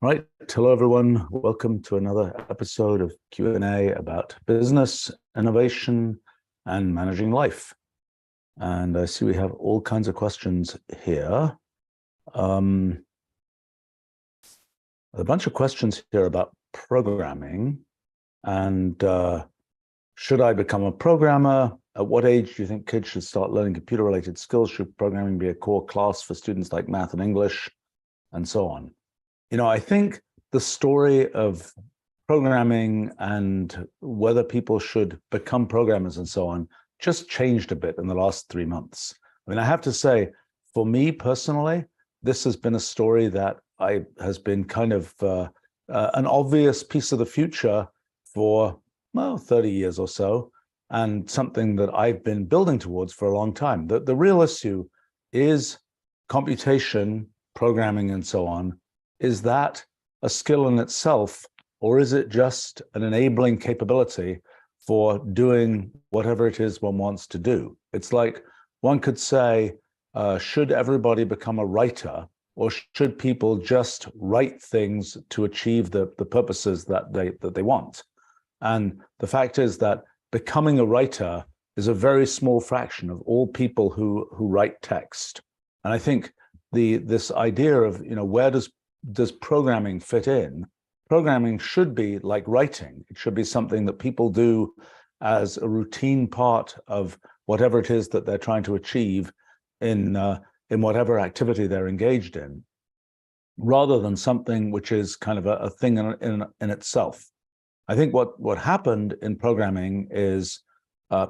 Right. Hello, everyone. Welcome to another episode of Q&A about business, innovation, and managing life. And I see we have all kinds of questions here. A bunch of questions here about programming. And should I become a programmer? At what age do you think kids should start learning computer-related skills? Should programming be a core class for students like math and English? And so on. I think the story of programming and whether people should become programmers and so on just changed a bit in the last 3 months. I mean, I have to say, for me personally, this has been a story that has been kind of an obvious piece of the future for, 30 years or so, and something that I've been building towards for a long time. The real issue is computation, programming, and so on. Is that a skill in itself, or is it just an enabling capability for doing whatever it is one wants to do? It's like one could say, should everybody become a writer, or should people just write things to achieve the purposes that they want? And the fact is that becoming a writer is a very small fraction of all people who write text. And I think this idea of, where does programming fit in? Programming should be like writing. It should be something that people do as a routine part of whatever it is that they're trying to achieve in whatever activity they're engaged in, rather than something which is kind of a thing in itself. I think what happened in programming is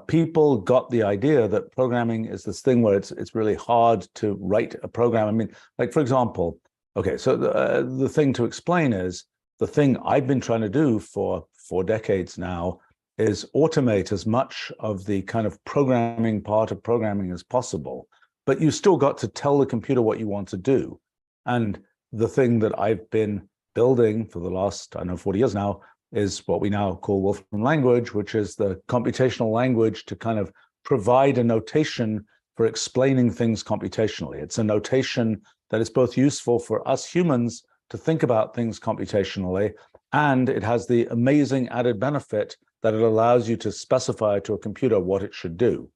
people got the idea that programming is this thing where it's really hard to write a program. I mean, like, for example, okay, so the thing to explain is the thing I've been trying to do for 4 decades now is automate as much of the kind of programming part of programming as possible. But you still got to tell the computer what you want to do. And the thing that I've been building for the last, 40 years now, is what we now call Wolfram language, which is the computational language to kind of provide a notation for explaining things computationally. It's a notation that is both useful for us humans to think about things computationally, and it has the amazing added benefit that it allows you to specify to a computer what it should do.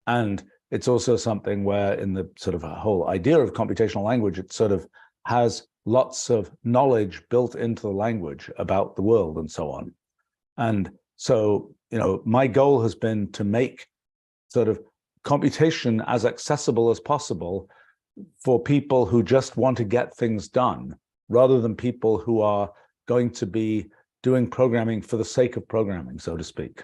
And it's also something where in the sort of whole idea of computational language, it sort of has lots of knowledge built into the language about the world and so on. And so, my goal has been to make sort of computation as accessible as possible for people who just want to get things done, rather than people who are going to be doing programming for the sake of programming, so to speak.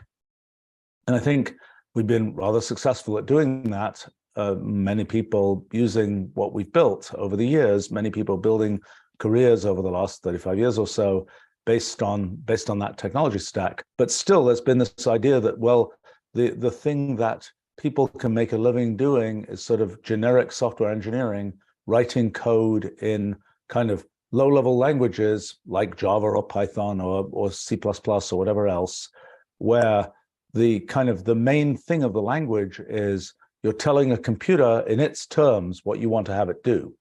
And I think we've been rather successful at doing that. Many people using what we've built over the years, many people building careers over the last 35 years or so based on that technology stack. But still, there's been this idea that, well, the thing that people can make a living doing is sort of generic software engineering, writing code in kind of low-level languages like Java or Python or C++ or whatever else, where the main thing of the language is you're telling a computer in its terms what you want to have it do.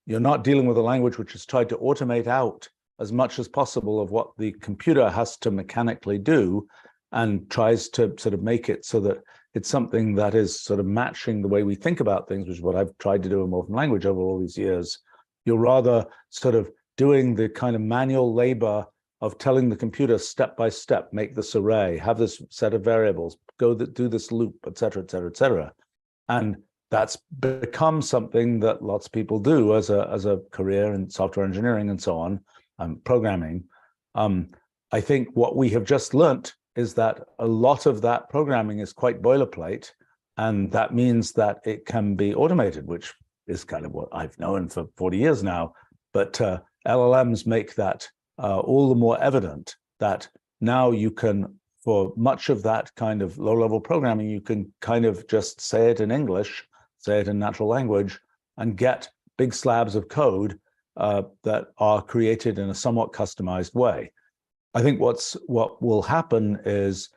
You're not dealing with a language which is tried to automate out as much as possible of what the computer has to mechanically do, and tries to sort of make it so that it's something that is sort of matching the way we think about things, which is what I've tried to do in Wolfram language over all these years. You're rather sort of doing the kind of manual labor of telling the computer step by step, make this array, have this set of variables, do this loop, et cetera, et cetera, et cetera. And that's become something that lots of people do as a career in software engineering and so on, programming. I think what we have just learnt is that a lot of that programming is quite boilerplate, and that means that it can be automated, which is kind of what I've known for 40 years now. But LLMs make that all the more evident, that now you can, for much of that kind of low-level programming, you can kind of just say it in English, say it in natural language, and get big slabs of code that are created in a somewhat customized way. I think what will happen is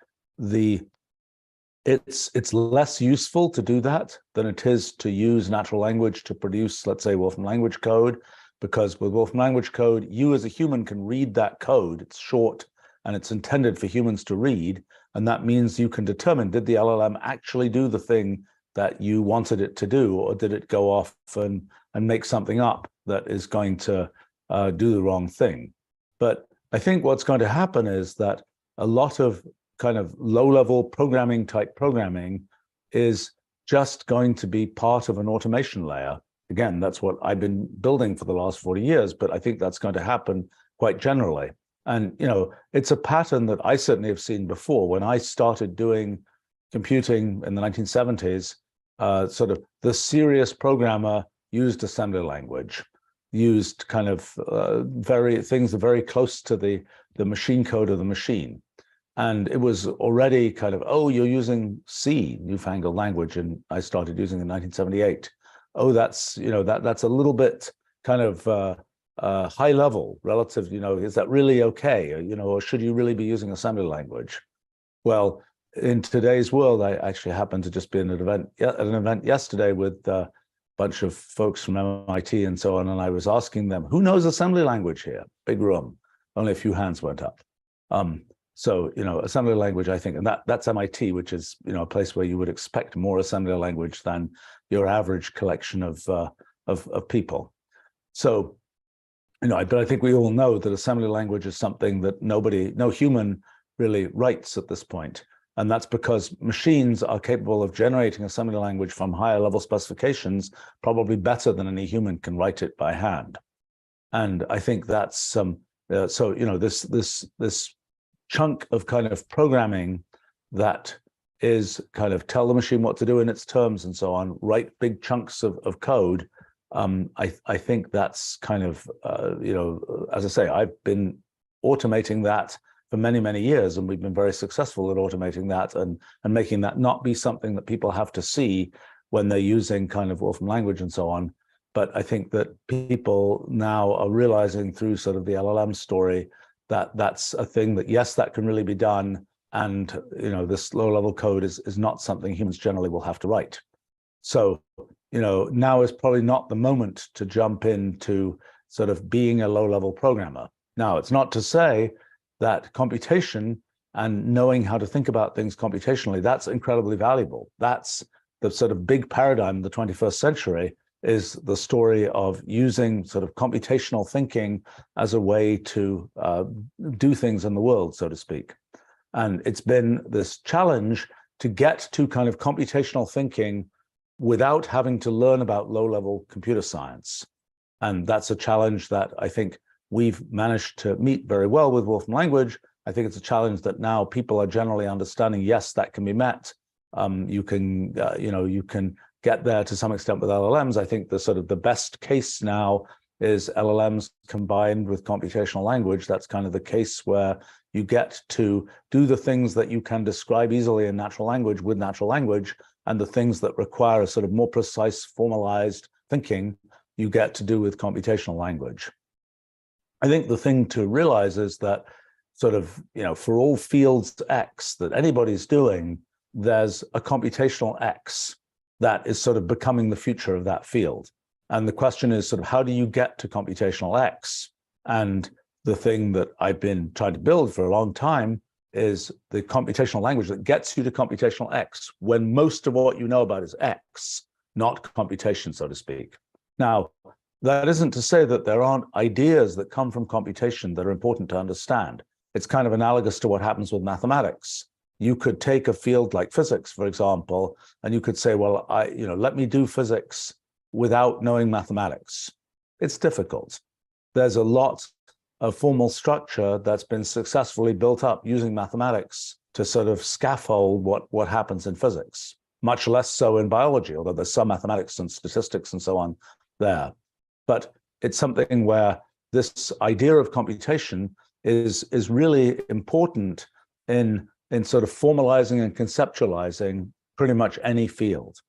it's less useful to do that than it is to use natural language to produce, let's say, Wolfram language code. because with Wolfram language code, you as a human can read that code. It's short and it's intended for humans to read. And that means you can determine, did the LLM actually do the thing that you wanted it to do, or did it go off and make something up that is going to do the wrong thing? But I think what's going to happen is that a lot of kind of low-level programming type programming is just going to be part of an automation layer. Again, that's what I've been building for the last 40 years, but I think that's going to happen quite generally. And, you know, it's a pattern that I certainly have seen before. When I started doing computing in the 1970s, sort of the serious programmer used assembly language, used kind of things very close to the machine code of the machine. And it was already kind of, oh, you're using C, newfangled language, and I started using it in 1978. Oh, that's, you know, that's a little bit kind of high level relative, you know, is that really okay? Or, you know, or should you really be using assembly language? Well, in today's world, I actually happened to just be at an event yesterday with a bunch of folks from MIT and so on, and I was asking them, who knows assembly language here? Big room, only a few hands went up. So, you know, assembly language, I think, and that's MIT, which is, you know, a place where you would expect more assembly language than your average collection of people. So, you know, but I think we all know that assembly language is something that no human really writes at this point. And that's because machines are capable of generating assembly language from higher level specifications, probably better than any human can write it by hand. And I think that's so, you know, this chunk of kind of programming that is kind of tell the machine what to do in its terms and so on, write big chunks of code. I think that's kind of, you know, as I say, I've been automating that for many, many years, and we've been very successful at automating that and making that not be something that people have to see when they're using kind of Wolfram language and so on. But I think that people now are realizing through sort of the LLM story that that's a thing that, yes, that can really be done. And, you know, this low-level code is not something humans generally will have to write. So, you know, now is probably not the moment to jump into sort of being a low-level programmer. Now, it's not to say that computation and knowing how to think about things computationally, that's incredibly valuable. That's the sort of big paradigm of the 21st century, is the story of using sort of computational thinking as a way to do things in the world, so to speak. And it's been this challenge to get to kind of computational thinking without having to learn about low-level computer science. And that's a challenge that I think we've managed to meet very well with Wolfram language. I think it's a challenge that now people are generally understanding, yes, that can be met. You can, you know, you can get there to some extent with LLMs. I think the sort of the best case now is LLMs combined with computational language. That's kind of the case where you get to do the things that you can describe easily in natural language with natural language, and the things that require a sort of more precise, formalized thinking, you get to do with computational language. I think the thing to realize is that sort of, you know, for all fields X that anybody's doing, there's a computational X that is sort of becoming the future of that field. And the question is sort of, how do you get to computational X? And the thing that I've been trying to build for a long time is the computational language that gets you to computational X when most of what you know about is X, not computation, so to speak. Now, that isn't to say that there aren't ideas that come from computation that are important to understand. It's kind of analogous to what happens with mathematics. You could take a field like physics, for example, and you could say, well, let me do physics without knowing mathematics. It's difficult. There's a lot of formal structure that's been successfully built up using mathematics to sort of scaffold what happens in physics, much less so in biology, although there's some mathematics and statistics and so on there. But it's something where this idea of computation is really important in sort of formalizing and conceptualizing pretty much any field.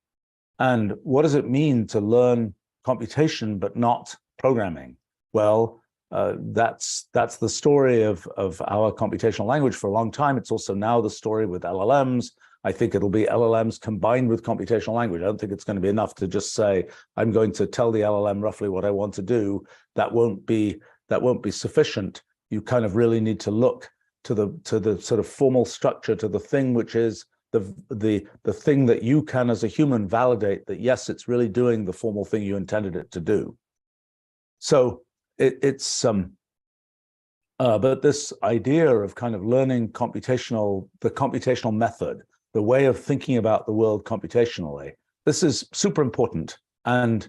And what does it mean to learn computation but not programming? Well, that's the story of our computational language for a long time. It's also now the story with LLMs. I think it'll be LLMs combined with computational language. I don't think it's going to be enough to just say, I'm going to tell the LLM roughly what I want to do. That won't be sufficient. You kind of really need to look to the sort of formal structure, to the thing which is the thing that you can, as a human, validate that, yes, it's really doing the formal thing you intended it to do. So but this idea of kind of learning the computational method, the way of thinking about the world computationally, this is super important. And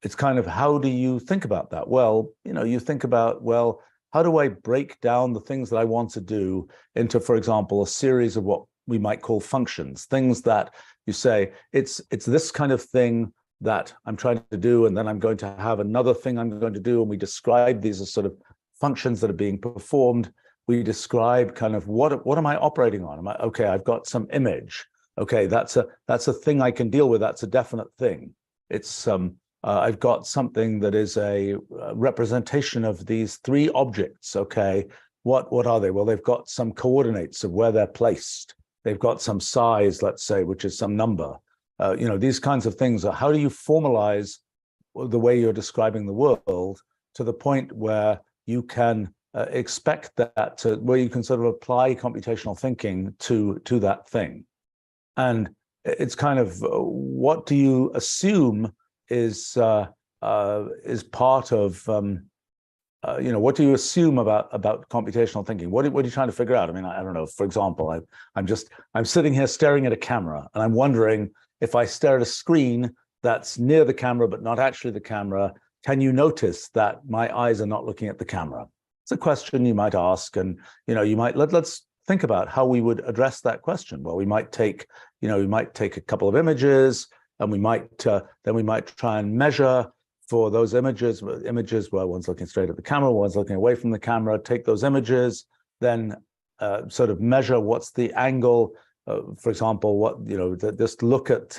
it's kind of, how do you think about that? Well, you think about, well, how do I break down the things that I want to do into, for example, a series of what we might call functions, things that you say, it's this kind of thing that I'm trying to do, and then I'm going to have another thing I'm going to do, and we describe these as sort of functions that are being performed. We describe kind of what am I operating on? Okay, I've got some image. Okay, that's a thing I can deal with. That's a definite thing. It's I've got something that is a representation of these three objects. Okay, what are they? Well, they've got some coordinates of where they're placed. They've got some size, let's say, which is some number. These kinds of things are, how do you formalize the way you're describing the world to the point where you can expect that where you can sort of apply computational thinking to that thing. And it's kind of, what do you assume is part of what do you assume about computational thinking? What are you trying to figure out? I mean, I don't know. For example, I'm sitting here staring at a camera, and I'm wondering, if I stare at a screen that's near the camera but not actually the camera, can you notice that my eyes are not looking at the camera? It's a question you might ask, and you might let's think about how we would address that question. Well, we might take a couple of images, and we might try and measure for those images where one's looking straight at the camera, one's looking away from the camera. Take those images, then sort of measure what's the angle. For example, just look at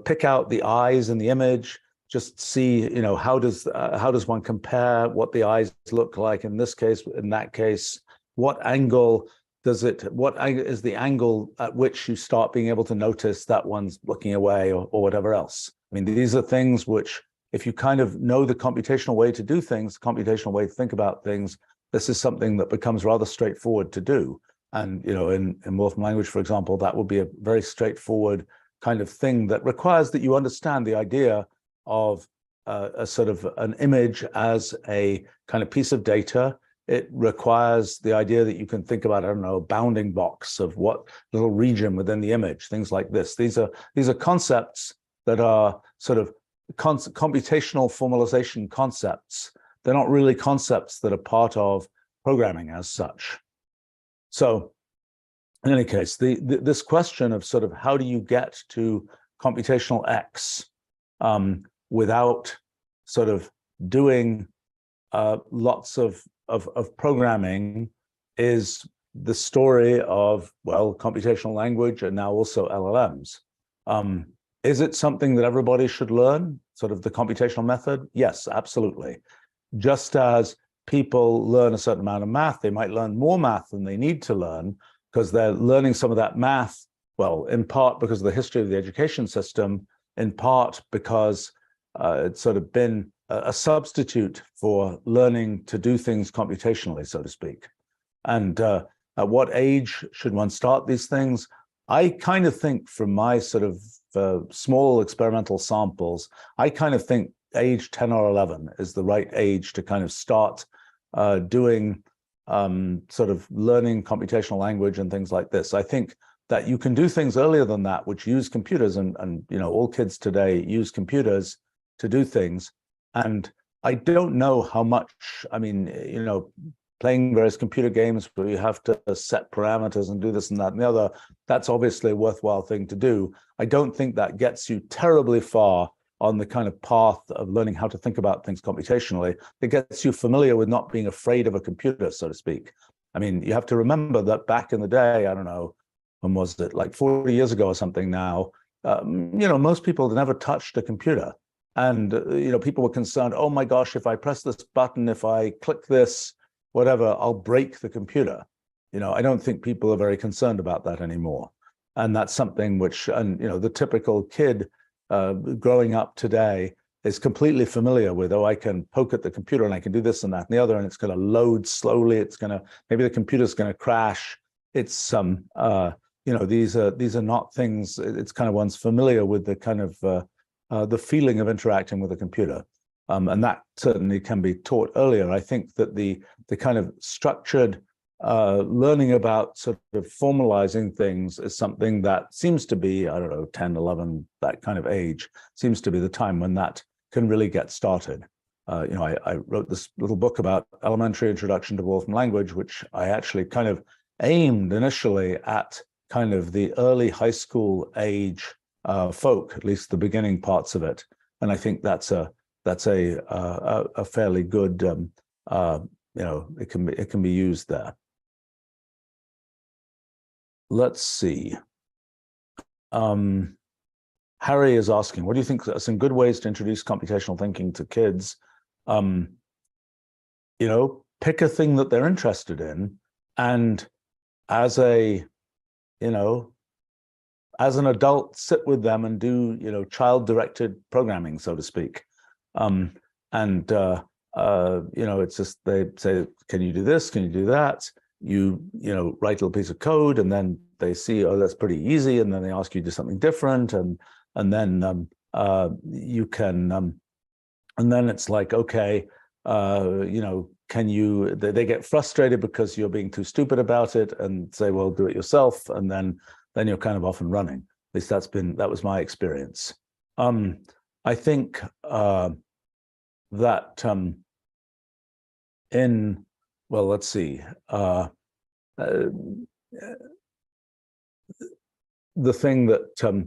pick out the eyes in the image. Just see, how does one compare what the eyes look like in this case, in that case? What angle is the angle at which you start being able to notice that one's looking away or whatever else? I mean, these are things which, if you kind of know the computational way to do things, the computational way to think about things, this is something that becomes rather straightforward to do. And, in Wolfram language, for example, that would be a very straightforward kind of thing that requires that you understand the idea of a sort of an image as a kind of piece of data. It requires the idea that you can think about, I don't know, a bounding box of what little region within the image, things like this. These are concepts that are sort of computational formalization concepts. They're not really concepts that are part of programming as such. So in any case, this question of sort of how do you get to computational X without sort of doing lots of programming is the story of, well, computational language and now also LLMs. Is it something that everybody should learn, sort of the computational method? Yes, absolutely. Just as people learn a certain amount of math, they might learn more math than they need to learn because they're learning some of that math, well, in part because of the history of the education system, in part because it's sort of been a substitute for learning to do things computationally, so to speak. And at what age should one start these things? I kind of think, from my sort of small experimental samples, I kind of think age 10 or 11 is the right age to kind of start doing sort of learning computational language and things like this. I think that you can do things earlier than that, which use computers, and all kids today use computers to do things. And I don't know how much, I mean, playing various computer games where you have to set parameters and do this and that and the other, that's obviously a worthwhile thing to do. I don't think that gets you terribly far on the kind of path of learning how to think about things computationally. It gets you familiar with not being afraid of a computer, so to speak. I mean, you have to remember that back in the day, I don't know, when was it, like 40 years ago or something now, most people had never touched a computer. And people were concerned, oh my gosh, if I press this button, if I click this, whatever, I'll break the computer. I don't think people are very concerned about that anymore. And that's something which, and the typical kid growing up today is completely familiar with, oh, I can poke at the computer and I can do this and that and the other, and it's going to load slowly. Maybe the computer's going to crash. It's these are not things. It's kind of one's familiar with the kind of the feeling of interacting with a computer, and that certainly can be taught earlier. I think that the kind of structured learning about sort of formalizing things is something that seems to be, I don't know, 10, 11, that kind of age seems to be the time when that can really get started. I wrote this little book about elementary introduction to Wolfram language, which I actually kind of aimed initially at kind of the early high school age folk, at least the beginning parts of it. And I think that's a fairly good, it can be used there. Let's see. Harry is asking, what do you think are some good ways to introduce computational thinking to kids? Pick a thing that they're interested in, and as an adult, sit with them and do, child-directed programming, so to speak. It's just, they say, can you do this? Can you do that? You write a little piece of code, and then they see, oh, that's pretty easy, and then they ask you to do something different, and then you can, and then it's like, okay, can you? They get frustrated because you're being too stupid about it, and say, well, do it yourself, and then you're kind of off and running. At least that was my experience. I think that well, let's see. The thing that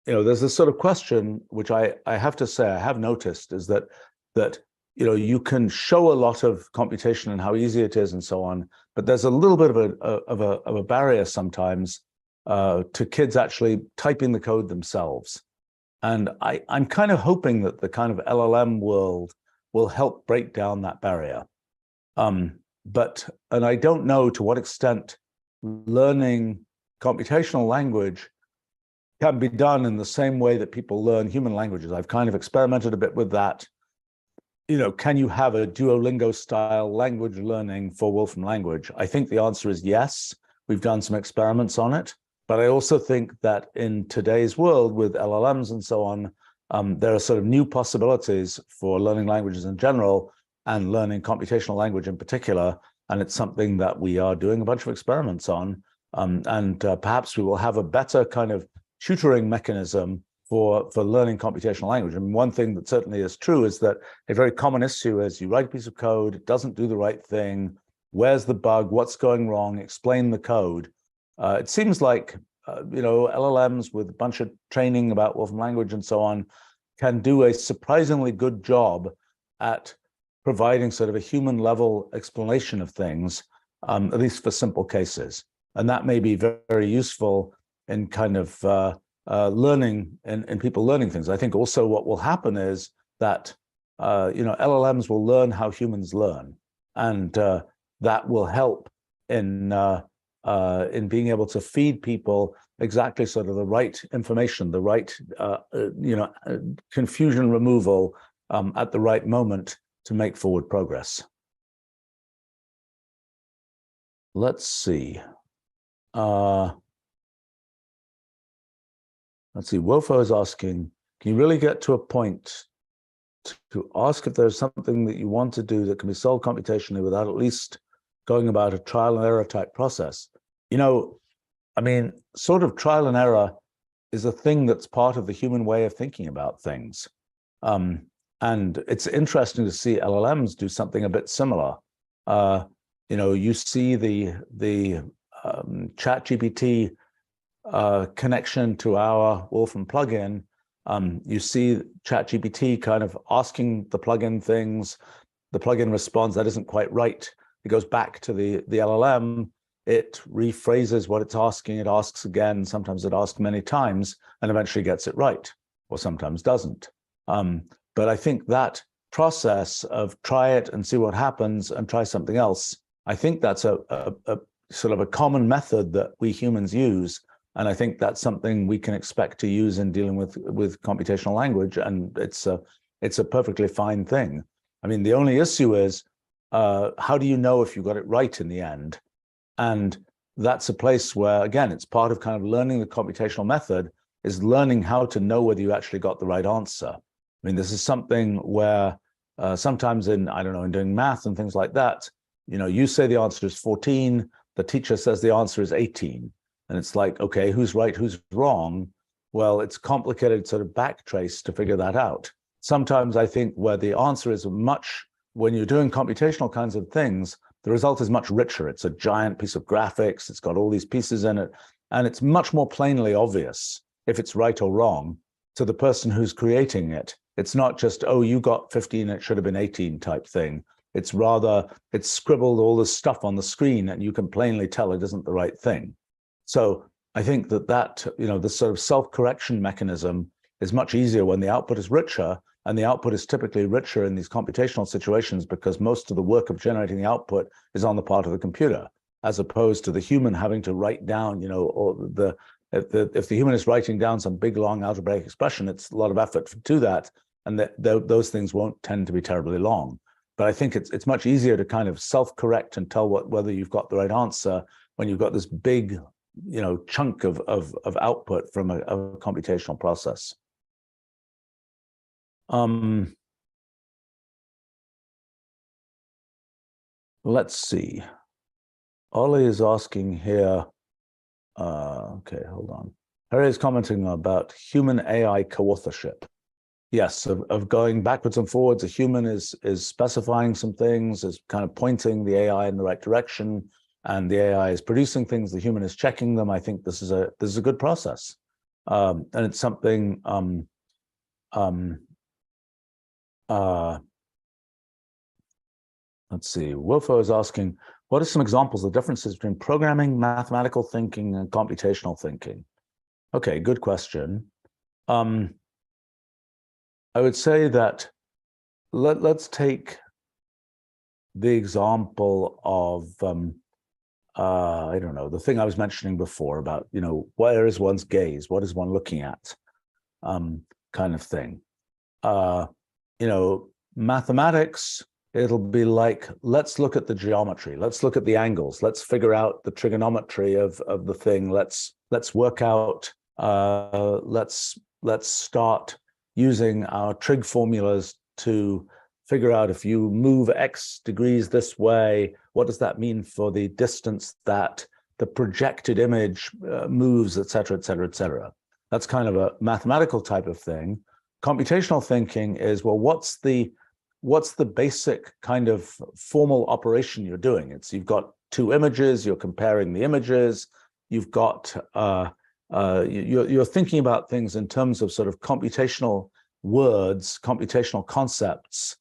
there's this sort of question which I have to say I have noticed is that you can show a lot of computation and how easy it is and so on, but there's a little bit of a barrier sometimes to kids actually typing the code themselves. And I'm kind of hoping that the kind of LLM world will help break down that barrier. And I don't know to what extent learning computational language can be done in the same way that people learn human languages. I've kind of experimented a bit with that. Can you have a Duolingo style language learning for Wolfram language? I think the answer is yes. We've done some experiments on it. But I also think that in today's world with LLMs and so on, there are sort of new possibilities for learning languages in general and learning computational language in particular. And it's something that we are doing a bunch of experiments on. Perhaps we will have a better kind of tutoring mechanism for learning computational language. I mean, one thing that certainly is true is that a very common issue is you write a piece of code, it doesn't do the right thing. Where's the bug? What's going wrong? Explain the code. It seems like, LLMs with a bunch of training about Wolfram language and so on can do a surprisingly good job at providing sort of a human level explanation of things, at least for simple cases. And that may be very, very useful in kind of learning and people learning things. I think also what will happen is that, LLMs will learn how humans learn. And that will help in being able to feed people exactly sort of the right information, the right, confusion removal at the right moment to make forward progress. Let's see. Wofo is asking, can you really get to a point to ask if there's something that you want to do that can be solved computationally without at least going about a trial and error type process? I mean, sort of trial and error is a thing that's part of the human way of thinking about things. And it's interesting to see LLMs do something a bit similar. You see the ChatGPT connection to our Wolfram plugin. You see ChatGPT kind of asking the plugin things. The plugin responds, that isn't quite right. It goes back to the LLM. It rephrases what it's asking. It asks again. Sometimes it asks many times and eventually gets it right. or sometimes doesn't. But I think that process of try it and see what happens and try something else, I think that's a sort of a common method that we humans use. And I think that's something we can expect to use in dealing with computational language. And it's a perfectly fine thing. I mean, the only issue is, how do you know if you got it right in the end? And that's a place where, again, it's part of kind of learning the computational method, is learning how to know whether you actually got the right answer. I mean, this is something where sometimes in, I don't know, in doing math and things like that, you know, you say the answer is 14, the teacher says the answer is 18. And it's like, okay, who's right, who's wrong? Well, it's complicated sort of backtrace to figure that out. Sometimes I think where the answer is much, when you're doing computational kinds of things, the result is much richer. It's a giant piece of graphics. It's got all these pieces in it. And it's much more plainly obvious if it's right or wrong to the person who's creating it. It's not just, oh, you got 15, it should have been 18 type thing. It's rather, it's scribbled all this stuff on the screen and you can plainly tell it isn't the right thing. So I think that, you know, this sort of self-correction mechanism is much easier when the output is richer, and the output is typically richer in these computational situations because most of the work of generating the output is on the part of the computer, as opposed to the human having to write down, you know, or if the human is writing down some big, long algebraic expression, it's a lot of effort to do that, and those things won't tend to be terribly long. But I think it's much easier to kind of self-correct and tell whether you've got the right answer when you've got this big, you know, chunk of output from a computational process. Let's see. Ollie is asking here. Okay, hold on. Harry is commenting about human AI co-authorship. Yes, of going backwards and forwards. A human is specifying some things, is kind of pointing the AI in the right direction, and the AI is producing things. The human is checking them. I think this is a good process, and it's something. Let's see. Wofo is asking, what are some examples of differences between programming, mathematical thinking, and computational thinking? Okay, good question. I would say that let's take the example of I don't know, the thing I was mentioning before about, you know, where is one's gaze? What is one looking at? Kind of thing. You know, mathematics, it'll be like, let's look at the geometry. Let's look at the angles. Let's figure out the trigonometry of the thing. Let's work out, let's start using our trig formulas to figure out if you move X degrees this way, what does that mean for the distance that the projected image moves, et cetera, et cetera, et cetera. That's kind of a mathematical type of thing. Computational thinking is, well, what's the basic kind of formal operation you're doing? It's, you've got two images, you're comparing the images, you've got, you're thinking about things in terms of sort of computational words, computational concepts,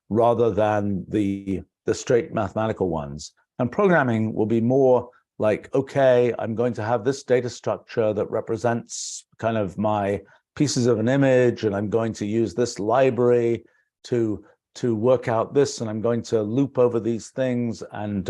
rather than the straight mathematical ones. And programming will be more like, okay, I'm going to have this data structure that represents kind of my pieces of an image, and I'm going to use this library to work out this, and I'm going to loop over these things and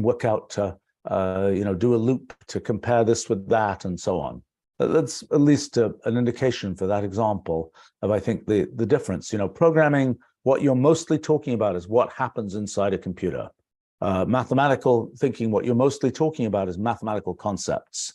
work out you know, do a loop to compare this with that, and so on. That's at least an indication for that example of, I think, the difference. You know, programming, what you're mostly talking about is what happens inside a computer. Mathematical thinking, what you're mostly talking about is mathematical concepts.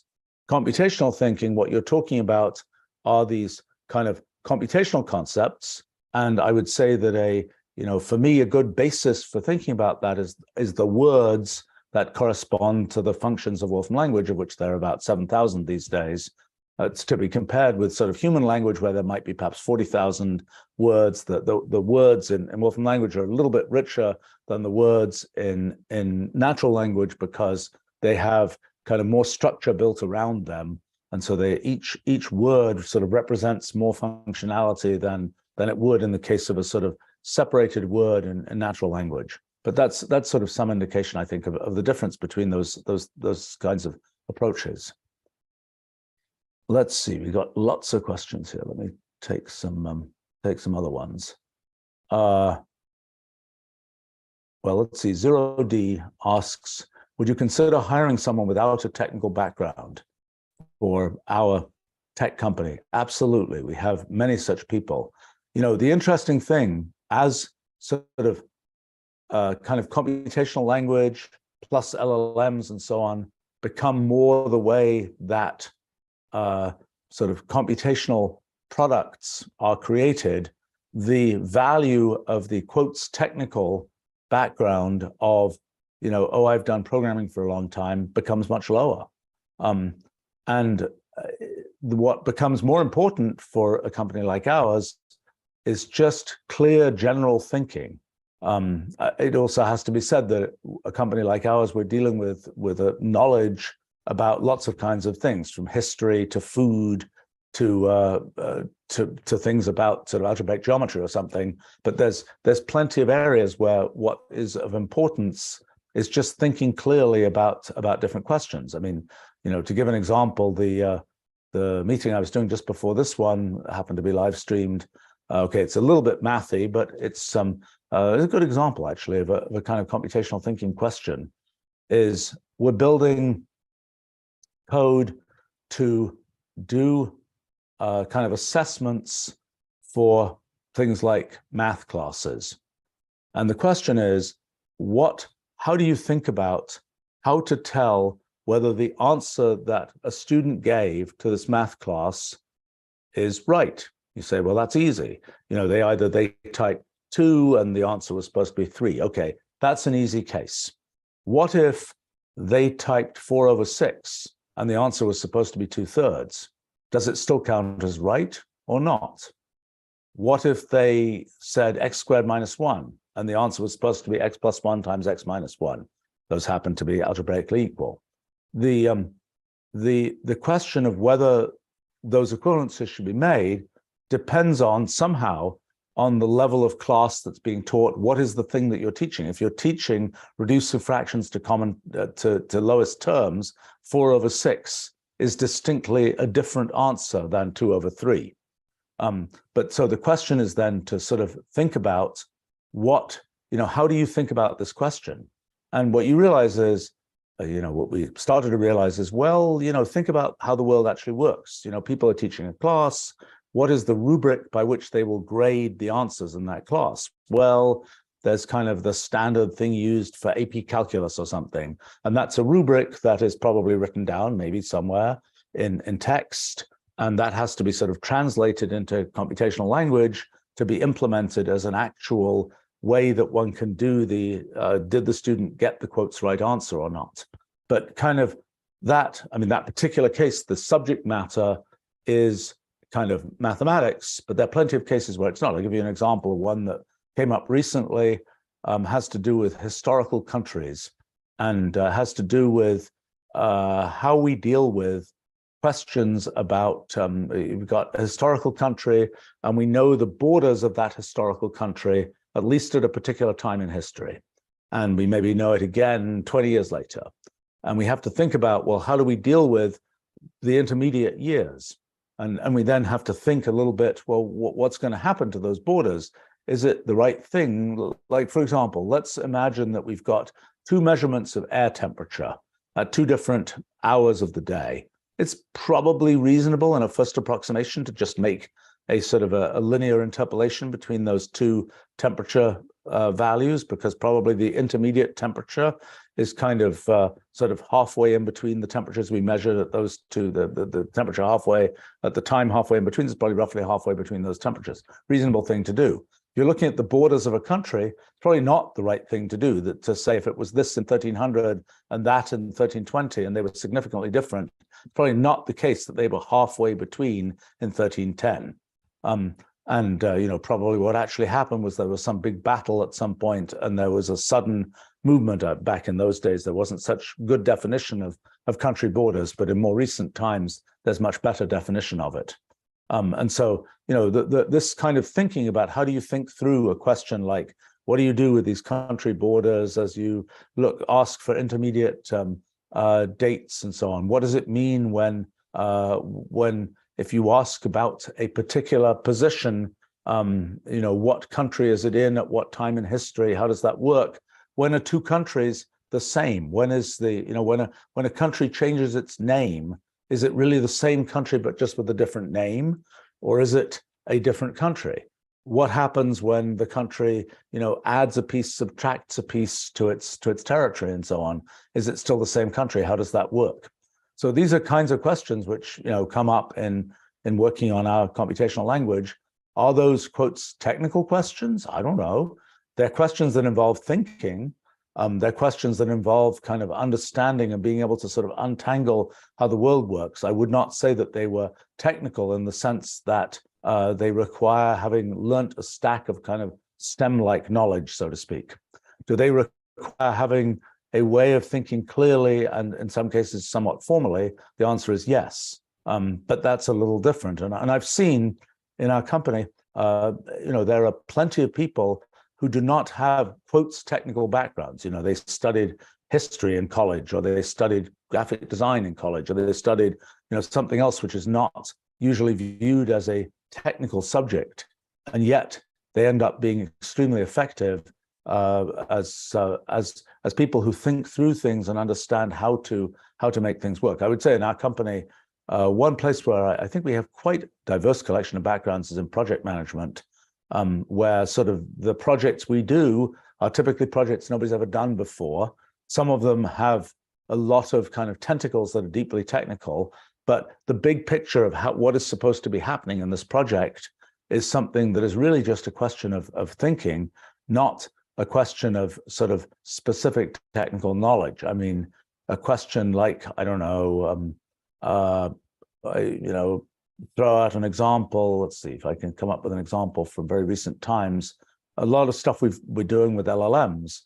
Computational thinking, what you're talking about are these kind of computational concepts. And I would say that you know, for me, a good basis for thinking about that is the words that correspond to the functions of Wolfram language, of which there are about 7,000 these days. It's to be compared with sort of human language, where there might be perhaps 40,000 words. The words in Wolfram language are a little bit richer than the words in natural language, because they have kind of more structure built around them. And so each word sort of represents more functionality than it would in the case of a sort of separated word in natural language. But that's sort of some indication, I think, of the difference between those kinds of approaches. let's see, we've got lots of questions here. Let me take some other ones. Well, let's see. 0D asks, would you consider hiring someone without a technical background for our tech company? Absolutely. We have many such people. You know, the interesting thing, as sort of kind of computational language plus LLMs and so on become more the way that sort of computational products are created, the value of the quotes technical background of, you know, oh, I've done programming for a long time becomes much lower. And what becomes more important for a company like ours is just clear general thinking. It also has to be said that a company like ours, we're dealing with a knowledge about lots of kinds of things, from history to food to things about sort of algebraic geometry or something. But there's plenty of areas where what is of importance is just thinking clearly about different questions. I mean, you know, to give an example, the meeting I was doing just before this one happened to be live streamed. Okay, it's a little bit mathy, but it's a good example actually of a kind of computational thinking question. Is we're building code to do kind of assessments for things like math classes. And the question is, how do you think about how to tell whether the answer that a student gave to this math class is right? You say, well, that's easy. You know, they typed 2 and the answer was supposed to be 3. Okay, that's an easy case. What if they typed 4/6 and the answer was supposed to be 2/3? Does it still count as right or not? What if they said x squared minus 1 and the answer was supposed to be x plus 1 times x minus 1? Those happen to be algebraically equal. The question of whether those equivalences should be made depends on somehow on the level of class that's being taught. What is the thing that you're teaching? If you're teaching reducive fractions to lowest terms, 4/6 is distinctly a different answer than 2/3. But so the question is then to sort of think about how do you think about this question? And what you realize is, what we started to realize is, well, think about how the world actually works. People are teaching a class. What is the rubric by which they will grade the answers in that class? Well, there's kind of the standard thing used for AP calculus or something. And that's a rubric that is probably written down maybe somewhere in text. And that has to be sort of translated into computational language to be implemented as an actual way that one can do did the student get the quotes right answer or not? But kind of that particular case, the subject matter is kind of mathematics, but there are plenty of cases where it's not. I'll give you an example. One that came up recently has to do with historical countries and has to do with how we deal with questions about, we've got a historical country and we know the borders of that historical country, at least at a particular time in history. And we maybe know it again 20 years later. And we have to think about, well, how do we deal with the intermediate years? And we then have to think a little bit, well, what's going to happen to those borders? Is it the right thing? Like, for example, let's imagine that we've got 2 measurements of air temperature at 2 different hours of the day. It's probably reasonable in a first approximation to just make a sort of a linear interpolation between those 2 temperature values, because probably the intermediate temperature is kind of sort of halfway in between the temperatures we measured at those 2. The temperature halfway at the time, halfway in between is probably roughly halfway between those temperatures. Reasonable thing to do. If you're looking at the borders of a country, it's probably not the right thing to do. To say if it was this in 1300 and that in 1320 and they were significantly different, it's probably not the case that they were halfway between in 1310. Probably what actually happened was there was some big battle at some point and there was a sudden movement. Back in those days, there wasn't such good definition of country borders, but in more recent times, there's much better definition of it. And so, this kind of thinking about how do you think through a question like, what do you do with these country borders as you ask for intermediate dates and so on? What does it mean when if you ask about a particular position, what country is it in, at what time in history, how does that work? When are two countries the same? When is when a country changes its name, is it really the same country but just with a different name, or is it a different country? What happens when the country, adds a piece, subtracts a piece to its territory, and so on? Is it still the same country? How does that work? So these are kinds of questions which come up in working on our computational language. Are those, quotes, technical questions? I don't know. They're questions that involve thinking. They're questions that involve kind of understanding and being able to sort of untangle how the world works. I would not say that they were technical in the sense that they require having learnt a stack of kind of STEM-like knowledge, so to speak. Do they require having a way of thinking clearly and in some cases somewhat formally? The answer is yes, but that's a little different. And I've seen in our company, there are plenty of people who do not have, quotes, technical backgrounds. They studied history in college, or they studied graphic design in college, or they studied, something else which is not usually viewed as a technical subject, and yet they end up being extremely effective as people who think through things and understand how to make things work. I would say in our company, one place where I think we have quite a diverse collection of backgrounds is in project management, where sort of the projects we do are typically projects nobody's ever done before. Some of them have a lot of kind of tentacles that are deeply technical, but the big picture of what is supposed to be happening in this project is something that is really just a question of thinking, not a question of sort of specific technical knowledge. I mean, a question like, I don't know, throw out an example. Let's see if I can come up with an example from very recent times. A lot of stuff we're doing with LLMs.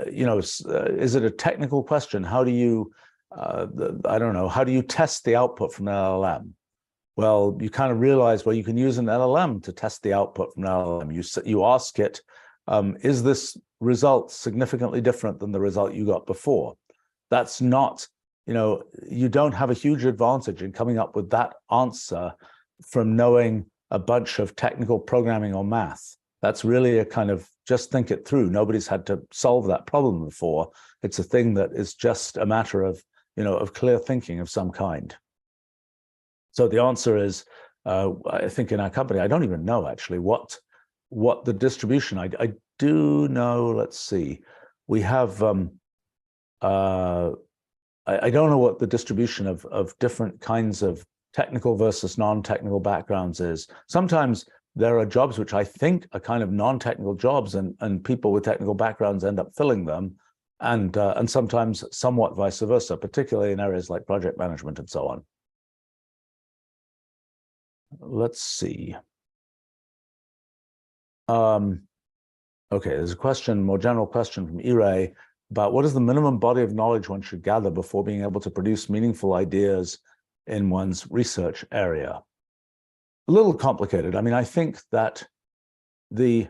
Is it a technical question? How do you, how do you test the output from an LLM? Well, you kind of realize, well, you can use an LLM to test the output from an LLM. You ask it, is this result significantly different than the result you got before? That's not, you don't have a huge advantage in coming up with that answer from knowing a bunch of technical programming or math. That's really a kind of just think it through. Nobody's had to solve that problem before. It's a thing that is just a matter of, of clear thinking of some kind. So the answer is, I think in our company, I don't even know actually what the distribution. I do know. Let's see, we have. I don't know what the distribution of different kinds of technical versus non-technical backgrounds is. Sometimes there are jobs which I think are kind of non-technical jobs, and people with technical backgrounds end up filling them, and sometimes somewhat vice versa, particularly in areas like project management and so on. Let's see. Okay, there's a question, more general question from Ire about what is the minimum body of knowledge one should gather before being able to produce meaningful ideas in one's research area. A little complicated. I mean, I think that the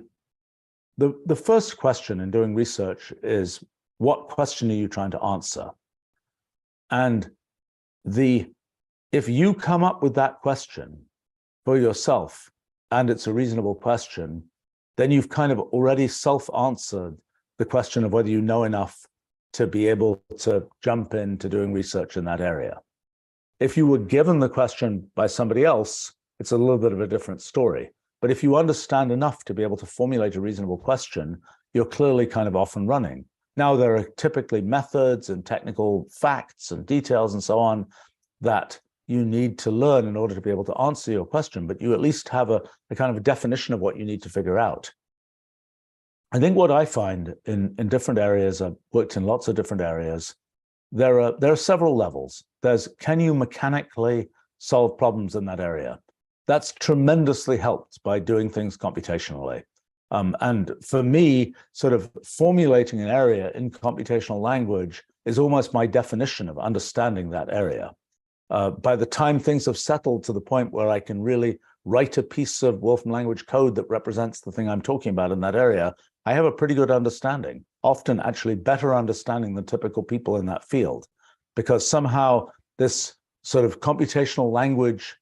first question in doing research is, what question are you trying to answer? And if you come up with that question for yourself, and it's a reasonable question, then you've kind of already self-answered the question of whether you know enough to be able to jump into doing research in that area. If you were given the question by somebody else, it's a little bit of a different story. But if you understand enough to be able to formulate a reasonable question, you're clearly kind of off and running. Now, there are typically methods and technical facts and details and so on that you need to learn in order to be able to answer your question, but you at least have a kind of a definition of what you need to figure out. I think what I find in different areas, I've worked in lots of different areas, there are several levels. There's, can you mechanically solve problems in that area? That's tremendously helped by doing things computationally. And for me, sort of formulating an area in computational language is almost my definition of understanding that area. By the time things have settled to the point where I can really write a piece of Wolfram language code that represents the thing I'm talking about in that area, I have a pretty good understanding, often actually better understanding than typical people in that field, because somehow this sort of computational language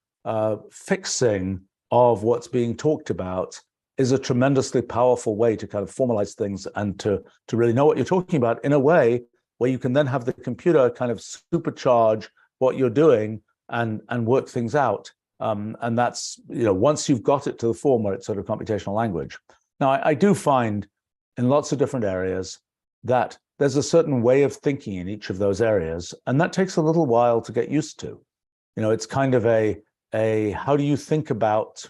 fixing of what's being talked about is a tremendously powerful way to kind of formalize things and to really know what you're talking about in a way where you can then have the computer kind of supercharge what you're doing and work things out. And that's, once you've got it to the form where it's sort of computational language. Now, I do find in lots of different areas that there's a certain way of thinking in each of those areas, and that takes a little while to get used to. It's kind of a how do you think about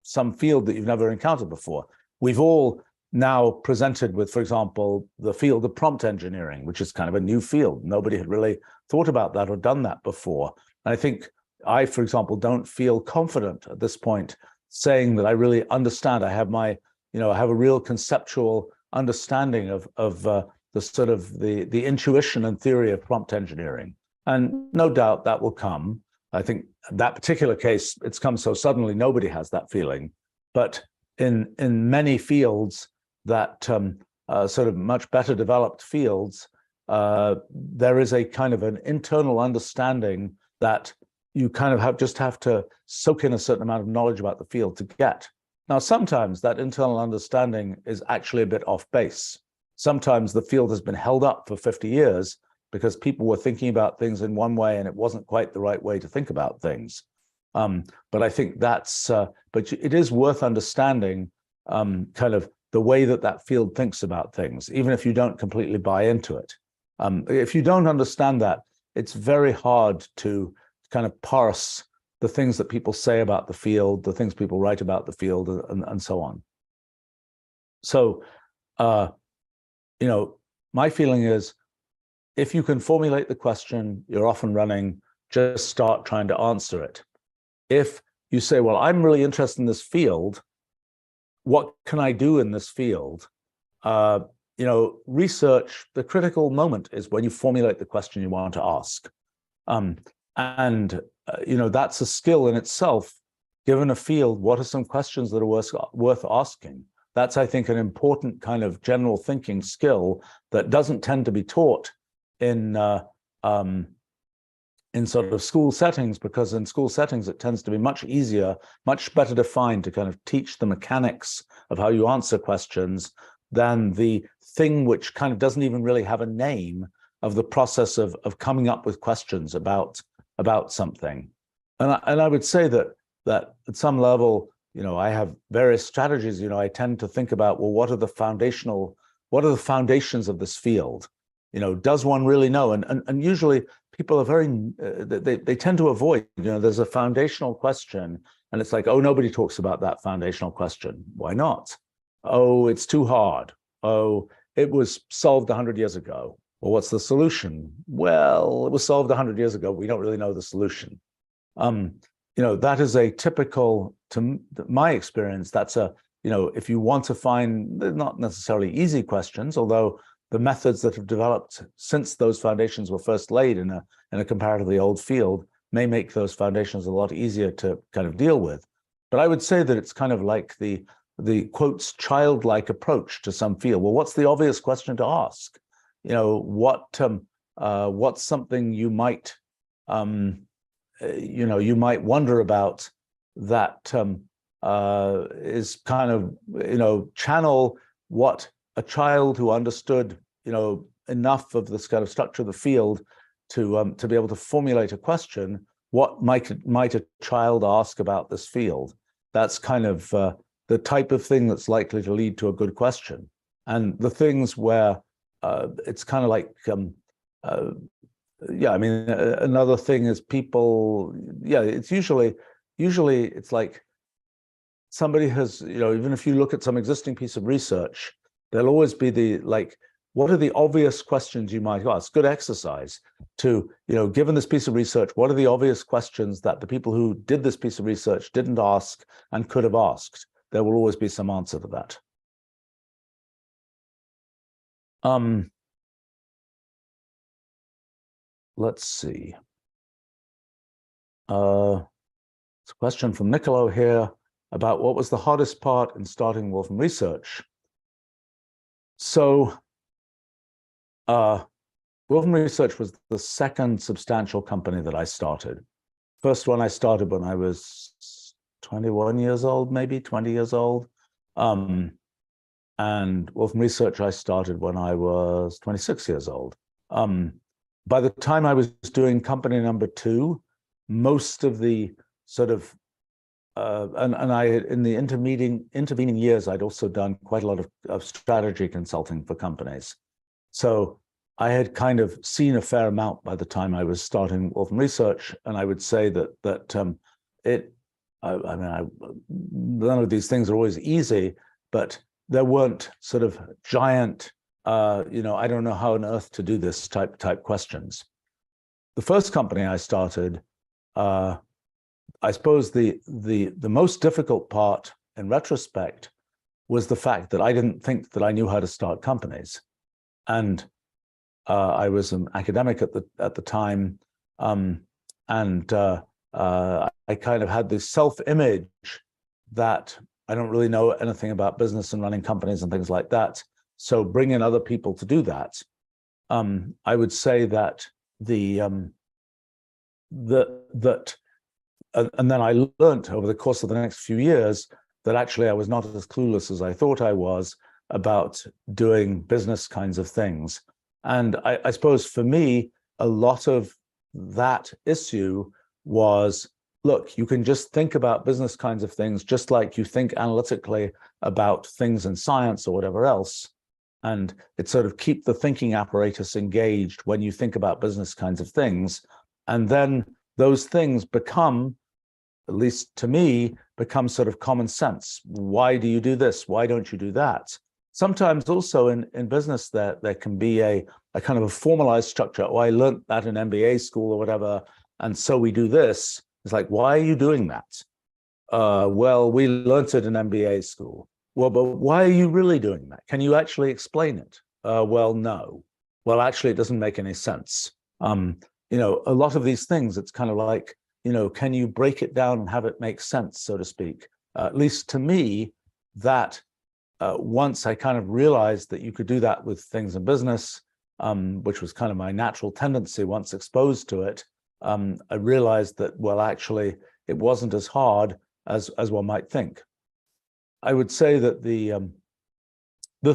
some field that you've never encountered before? We've all now presented with, for example, the field of prompt engineering, which is kind of a new field. Nobody had really thought about that or done that before. And I think I, for example, don't feel confident at this point saying that I really understand. I have I have a real conceptual understanding of the sort of the intuition and theory of prompt engineering. And no doubt that will come. I think that particular case, it's come so suddenly, nobody has that feeling. But in many fields that sort of much better developed fields, there is a kind of an internal understanding that you kind of just have to soak in a certain amount of knowledge about the field to get. Now, sometimes that internal understanding is actually a bit off base. Sometimes the field has been held up for 50 years because people were thinking about things in one way and it wasn't quite the right way to think about things. But I think that's, but it is worth understanding kind of the way that field thinks about things, even if you don't completely buy into it. If you don't understand that, it's very hard to kind of parse the things that people say about the field, the things people write about the field, and so on. So, my feeling is, if you can formulate the question, you're off and running, just start trying to answer it. If you say, well, I'm really interested in this field, what can I do in this field? Research, the critical moment is when you formulate the question you want to ask. That's a skill in itself. Given a field, what are some questions that are worth asking? That's, I think, an important kind of general thinking skill that doesn't tend to be taught in sort of school settings, because in school settings, it tends to be much easier, much better defined to kind of teach the mechanics of how you answer questions than the thing which kind of doesn't even really have a name of the process of coming up with questions about something. And I would say that at some level, I have various strategies. I tend to think about, well, what are the foundations of this field? Does one really know? And usually people are very, they tend to avoid, there's a foundational question and it's like, oh, nobody talks about that foundational question. Why not? Oh, it's too hard. Oh, it was solved 100 years ago. Well, what's the solution? Well, it was solved 100 years ago. We don't really know the solution. That is a typical, to my experience, that's if you want to find, not necessarily easy questions, although the methods that have developed since those foundations were first laid in a comparatively old field may make those foundations a lot easier to kind of deal with. But I would say that it's kind of like the quotes childlike approach to some field. Well, what's the obvious question to ask? What's something you might you might wonder about that is kind of channel what a child who understood enough of this kind of structure of the field to be able to formulate a question. What might a child ask about this field? That's kind of the type of thing that's likely to lead to a good question. And the things where it's kind of like another thing is people, it's usually it's like somebody has, even if you look at some existing piece of research, there'll always be what are the obvious questions you might ask? Good exercise to, given this piece of research, what are the obvious questions that the people who did this piece of research didn't ask and could have asked? There will always be some answer to that. Let's see. It's a question from Niccolo here about what was the hardest part in starting Wolfram Research. So, Wolfram Research was the second substantial company that I started. First one I started when I was 21 years old, maybe 20 years old. And Wolfram Research I started when I was 26 years old. By the time I was doing company number 2, most of the sort of and I, in the intervening years, I'd also done quite a lot of strategy consulting for companies. So I had kind of seen a fair amount by the time I was starting Wolfram Research, and I would say that none of these things are always easy, but there weren't sort of giant, I don't know how on earth to do this type questions. The first company I started, I suppose the most difficult part in retrospect was the fact that I didn't think that I knew how to start companies. And I was an academic at the time, and I kind of had this self-image that I don't really know anything about business and running companies and things like that. So bring in other people to do that. I would say that and then I learned over the course of the next few years that actually I was not as clueless as I thought I was about doing business kinds of things. And I suppose for me, a lot of that issue was, look, you can just think about business kinds of things just like you think analytically about things in science or whatever else. And it sort of keep the thinking apparatus engaged when you think about business kinds of things. And then those things become, at least to me, become sort of common sense. Why do you do this? Why don't you do that? Sometimes also in business there can be a kind of a formalized structure. Oh, I learned that in MBA school or whatever, and so we do this. It's like, why are you doing that? Well, we learned it in MBA school. Well, but why are you really doing that? Can you actually explain it? Well, no. Well, actually, it doesn't make any sense. A lot of these things, it's kind of like, can you break it down and have it make sense, so to speak? At least to me, that once I kind of realized that you could do that with things in business, which was kind of my natural tendency once exposed to it, I realized that, well, actually, it wasn't as hard as one might think. I would say that the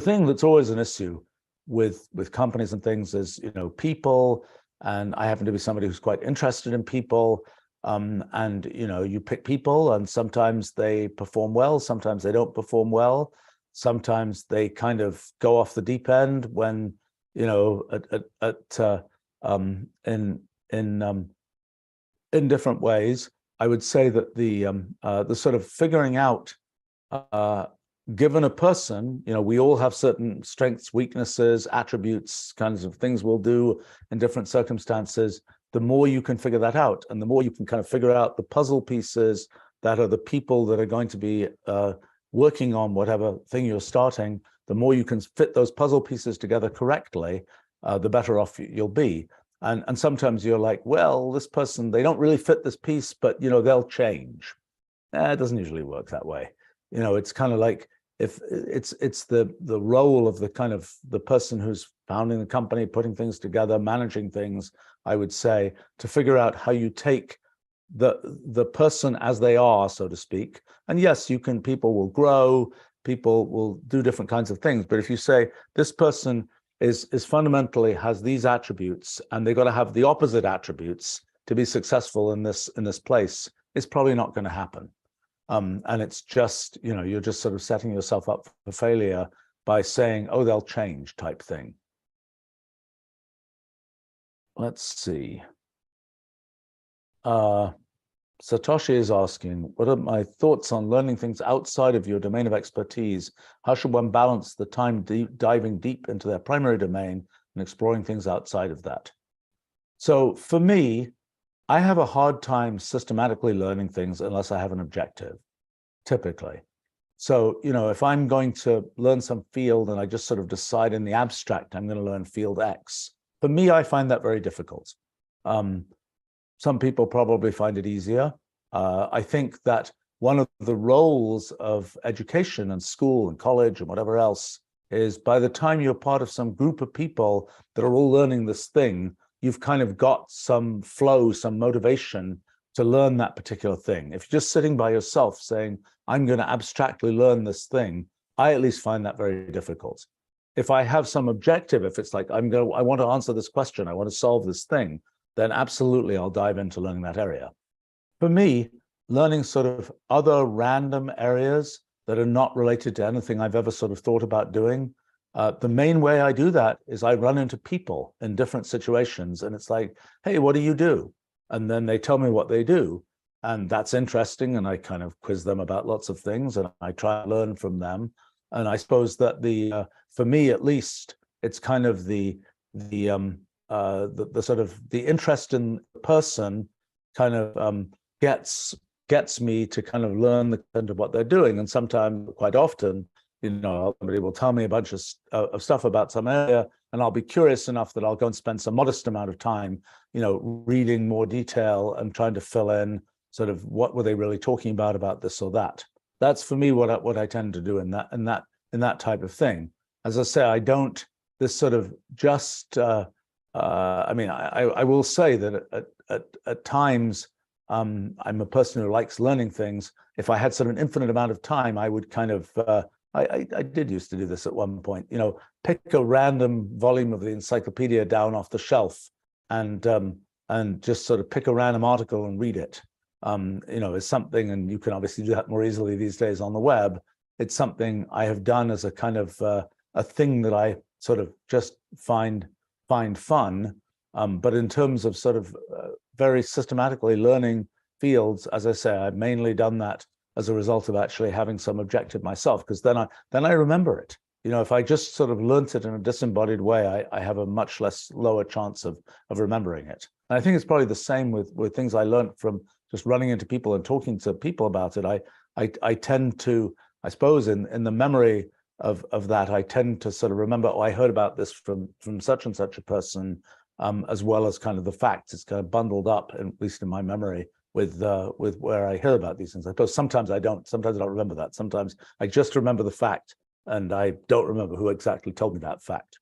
thing that's always an issue with companies and things is, people, and I happen to be somebody who's quite interested in people, and you pick people, and sometimes they perform well, sometimes they don't perform well, sometimes they kind of go off the deep end when in different ways. I would say that the sort of figuring out, given a person, we all have certain strengths, weaknesses, attributes, kinds of things we'll do in different circumstances. The more you can figure that out, and the more you can kind of figure out the puzzle pieces that are the people that are going to be working on whatever thing you're starting, the more you can fit those puzzle pieces together correctly, the better off you'll be. And sometimes you're like, well, this person, they don't really fit this piece, but they'll change. It doesn't usually work that way. It's kind of like, if it's the role of the kind of the person who's founding the company, putting things together, managing things, I would say, to figure out how you take the person as they are, so to speak. And yes, people will grow, people will do different kinds of things. But if you say this person is fundamentally has these attributes, and they've got to have the opposite attributes to be successful in this place, it's probably not going to happen. And it's just, you're just sort of setting yourself up for failure by saying, oh, they'll change type thing. Let's see. Satoshi is asking, what are my thoughts on learning things outside of your domain of expertise? How should one balance the time diving deep into their primary domain and exploring things outside of that? So for me, I have a hard time systematically learning things unless I have an objective, typically. So, if I'm going to learn some field and I just sort of decide in the abstract, I'm going to learn field X, for me, I find that very difficult. Some people probably find it easier. I think that one of the roles of education and school and college and whatever else is by the time you're part of some group of people that are all learning this thing, you've kind of got some flow, some motivation to learn that particular thing. If you're just sitting by yourself saying, I'm going to abstractly learn this thing, I at least find that very difficult. If I have some objective, if it's like, I want to answer this question, I want to solve this thing, then absolutely I'll dive into learning that area. For me, learning sort of other random areas that are not related to anything I've ever sort of thought about doing, the main way I do that is I run into people in different situations, and it's like, hey, what do you do? And then they tell me what they do. And that's interesting. And I kind of quiz them about lots of things, and I try to learn from them. And I suppose that for me at least, it's kind of the sort of the interest in the person kind of gets me to kind of learn the content of what they're doing. And sometimes, quite often, somebody will tell me a bunch of stuff about some area, and I'll be curious enough that I'll go and spend some modest amount of time, reading more detail and trying to fill in sort of what were they really talking about this or that. That's for me what I tend to do in that type of thing. As I say, I don't this sort of just. I mean, I will say that at times I'm a person who likes learning things. If I had sort of an infinite amount of time, I would kind of. I did used to do this at one point. Pick a random volume of the encyclopedia down off the shelf, and just sort of pick a random article and read it. Is something, and you can obviously do that more easily these days on the web. It's something I have done as a kind of a thing that I sort of just find fun. But in terms of sort of very systematically learning fields, as I say, I've mainly done that as a result of actually having some objective myself, because then I remember it. If I just sort of learnt it in a disembodied way, I have a much lower chance of remembering it. And I think it's probably the same with things I learned from just running into people and talking to people about it. I tend to, I suppose, in the memory of that, I tend to sort of remember, I heard about this from such and such a person, as well as kind of the facts. It's kind of bundled up, at least in my memory, with where I hear about these things. I suppose sometimes I don't remember that. Sometimes I just remember the fact, and I don't remember who exactly told me that fact.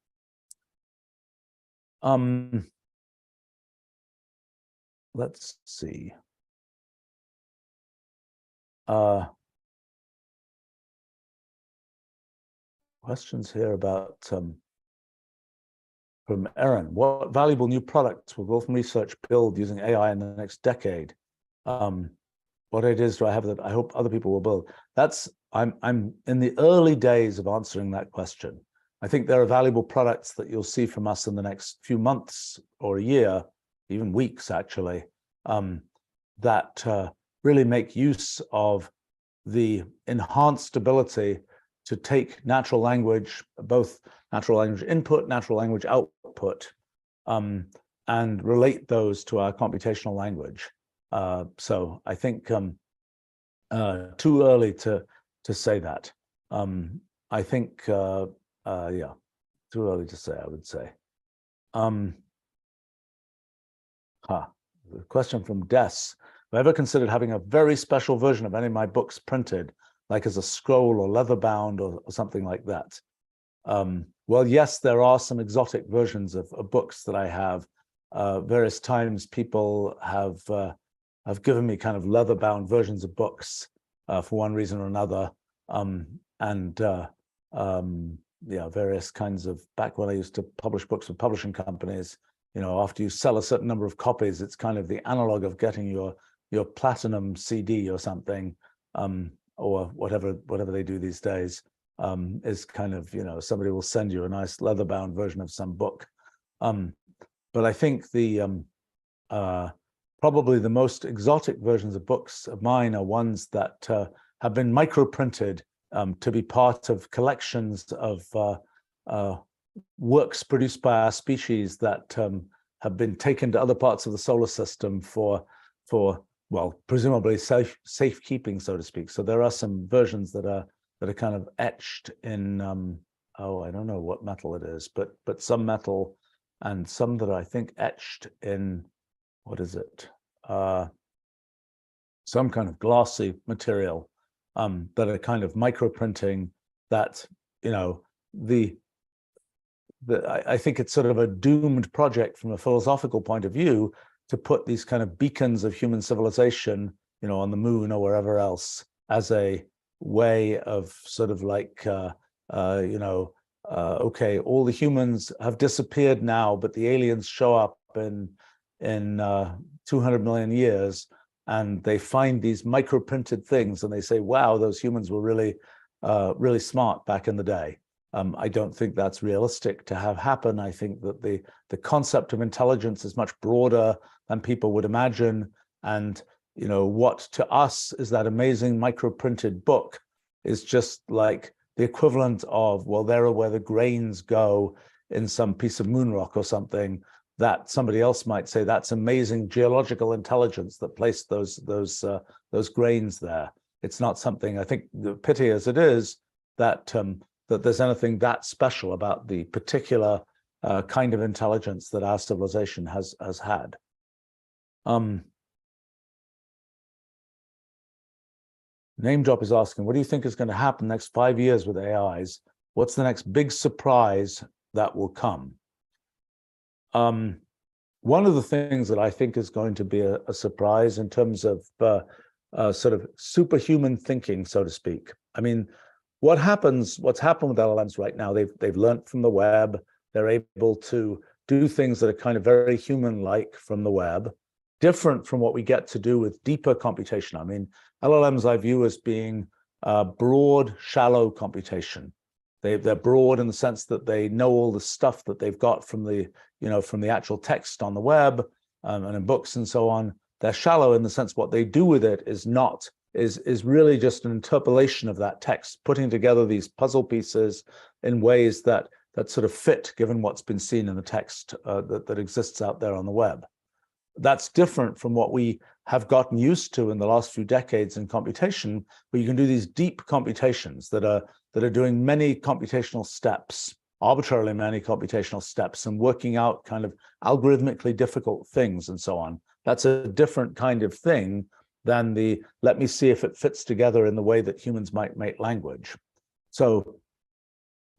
Let's see. Questions here about from Erin. What valuable new products will Wolfram Research build using AI in the next decade? What ideas do I have that I hope other people will build? I'm in the early days of answering that question. I think there are valuable products that you'll see from us in the next few months or a year, even weeks actually, that really make use of the enhanced ability to take natural language, both natural language input, natural language output, and relate those to our computational language. So I think too early to say that. I think, yeah, too early to say, I would say. The question from Des. Have I ever considered having a very special version of any of my books printed, like as a scroll or leather bound or something like that? Well, yes, there are some exotic versions of books that I have. Various times people have given me kind of leather bound versions of books for one reason or another. Yeah, various kinds of, back when I used to publish books with publishing companies, after you sell a certain number of copies, it's kind of the analog of getting your platinum CD or something, or whatever they do these days, is kind of, somebody will send you a nice leather bound version of some book. But I think probably the most exotic versions of books of mine are ones that have been microprinted to be part of collections of works produced by our species that have been taken to other parts of the solar system for well, presumably safekeeping, so to speak. So there are some versions that are kind of etched in I don't know what metal it is, but some metal, and some that I think etched in, what is it? Some kind of glossy material that are kind of microprinting that, I think it's sort of a doomed project from a philosophical point of view to put these kind of beacons of human civilization, on the moon or wherever else, as a way of sort of like, okay, all the humans have disappeared now, but the aliens show up in 200 million years, and they find these microprinted things, and they say, wow, those humans were really, really smart back in the day. I don't think that's realistic to have happen. I think that the concept of intelligence is much broader than people would imagine. And, what to us is that amazing microprinted book is just like the equivalent of, well, there are where the grains go in some piece of moon rock or something, that somebody else might say that's amazing geological intelligence that placed those grains there. It's not something, I think, the pity as it is, that there's anything that special about the particular kind of intelligence that our civilization has had. Name Drop is asking, what do you think is going to happen next 5 years with AIs? What's the next big surprise that will come? One of the things that I think is going to be a surprise in terms of sort of superhuman thinking, so to speak. I mean, what's happened with LLMs right now, they've learned from the web. They're able to do things that are kind of very human-like from the web, different from what we get to do with deeper computation. I mean, LLMs I view as being broad, shallow computation. They're broad in the sense that they know all the stuff that they've got from the, from the actual text on the web and in books and so on. They're shallow in the sense what they do with it is really just an interpolation of that text, putting together these puzzle pieces in ways that sort of fit given what's been seen in the text that exists out there on the web. That's different from what we have gotten used to in the last few decades in computation, where you can do these deep computations that are doing many computational steps, arbitrarily many computational steps, and working out kind of algorithmically difficult things and so on. That's a different kind of thing than the, let me see if it fits together in the way that humans might make language. So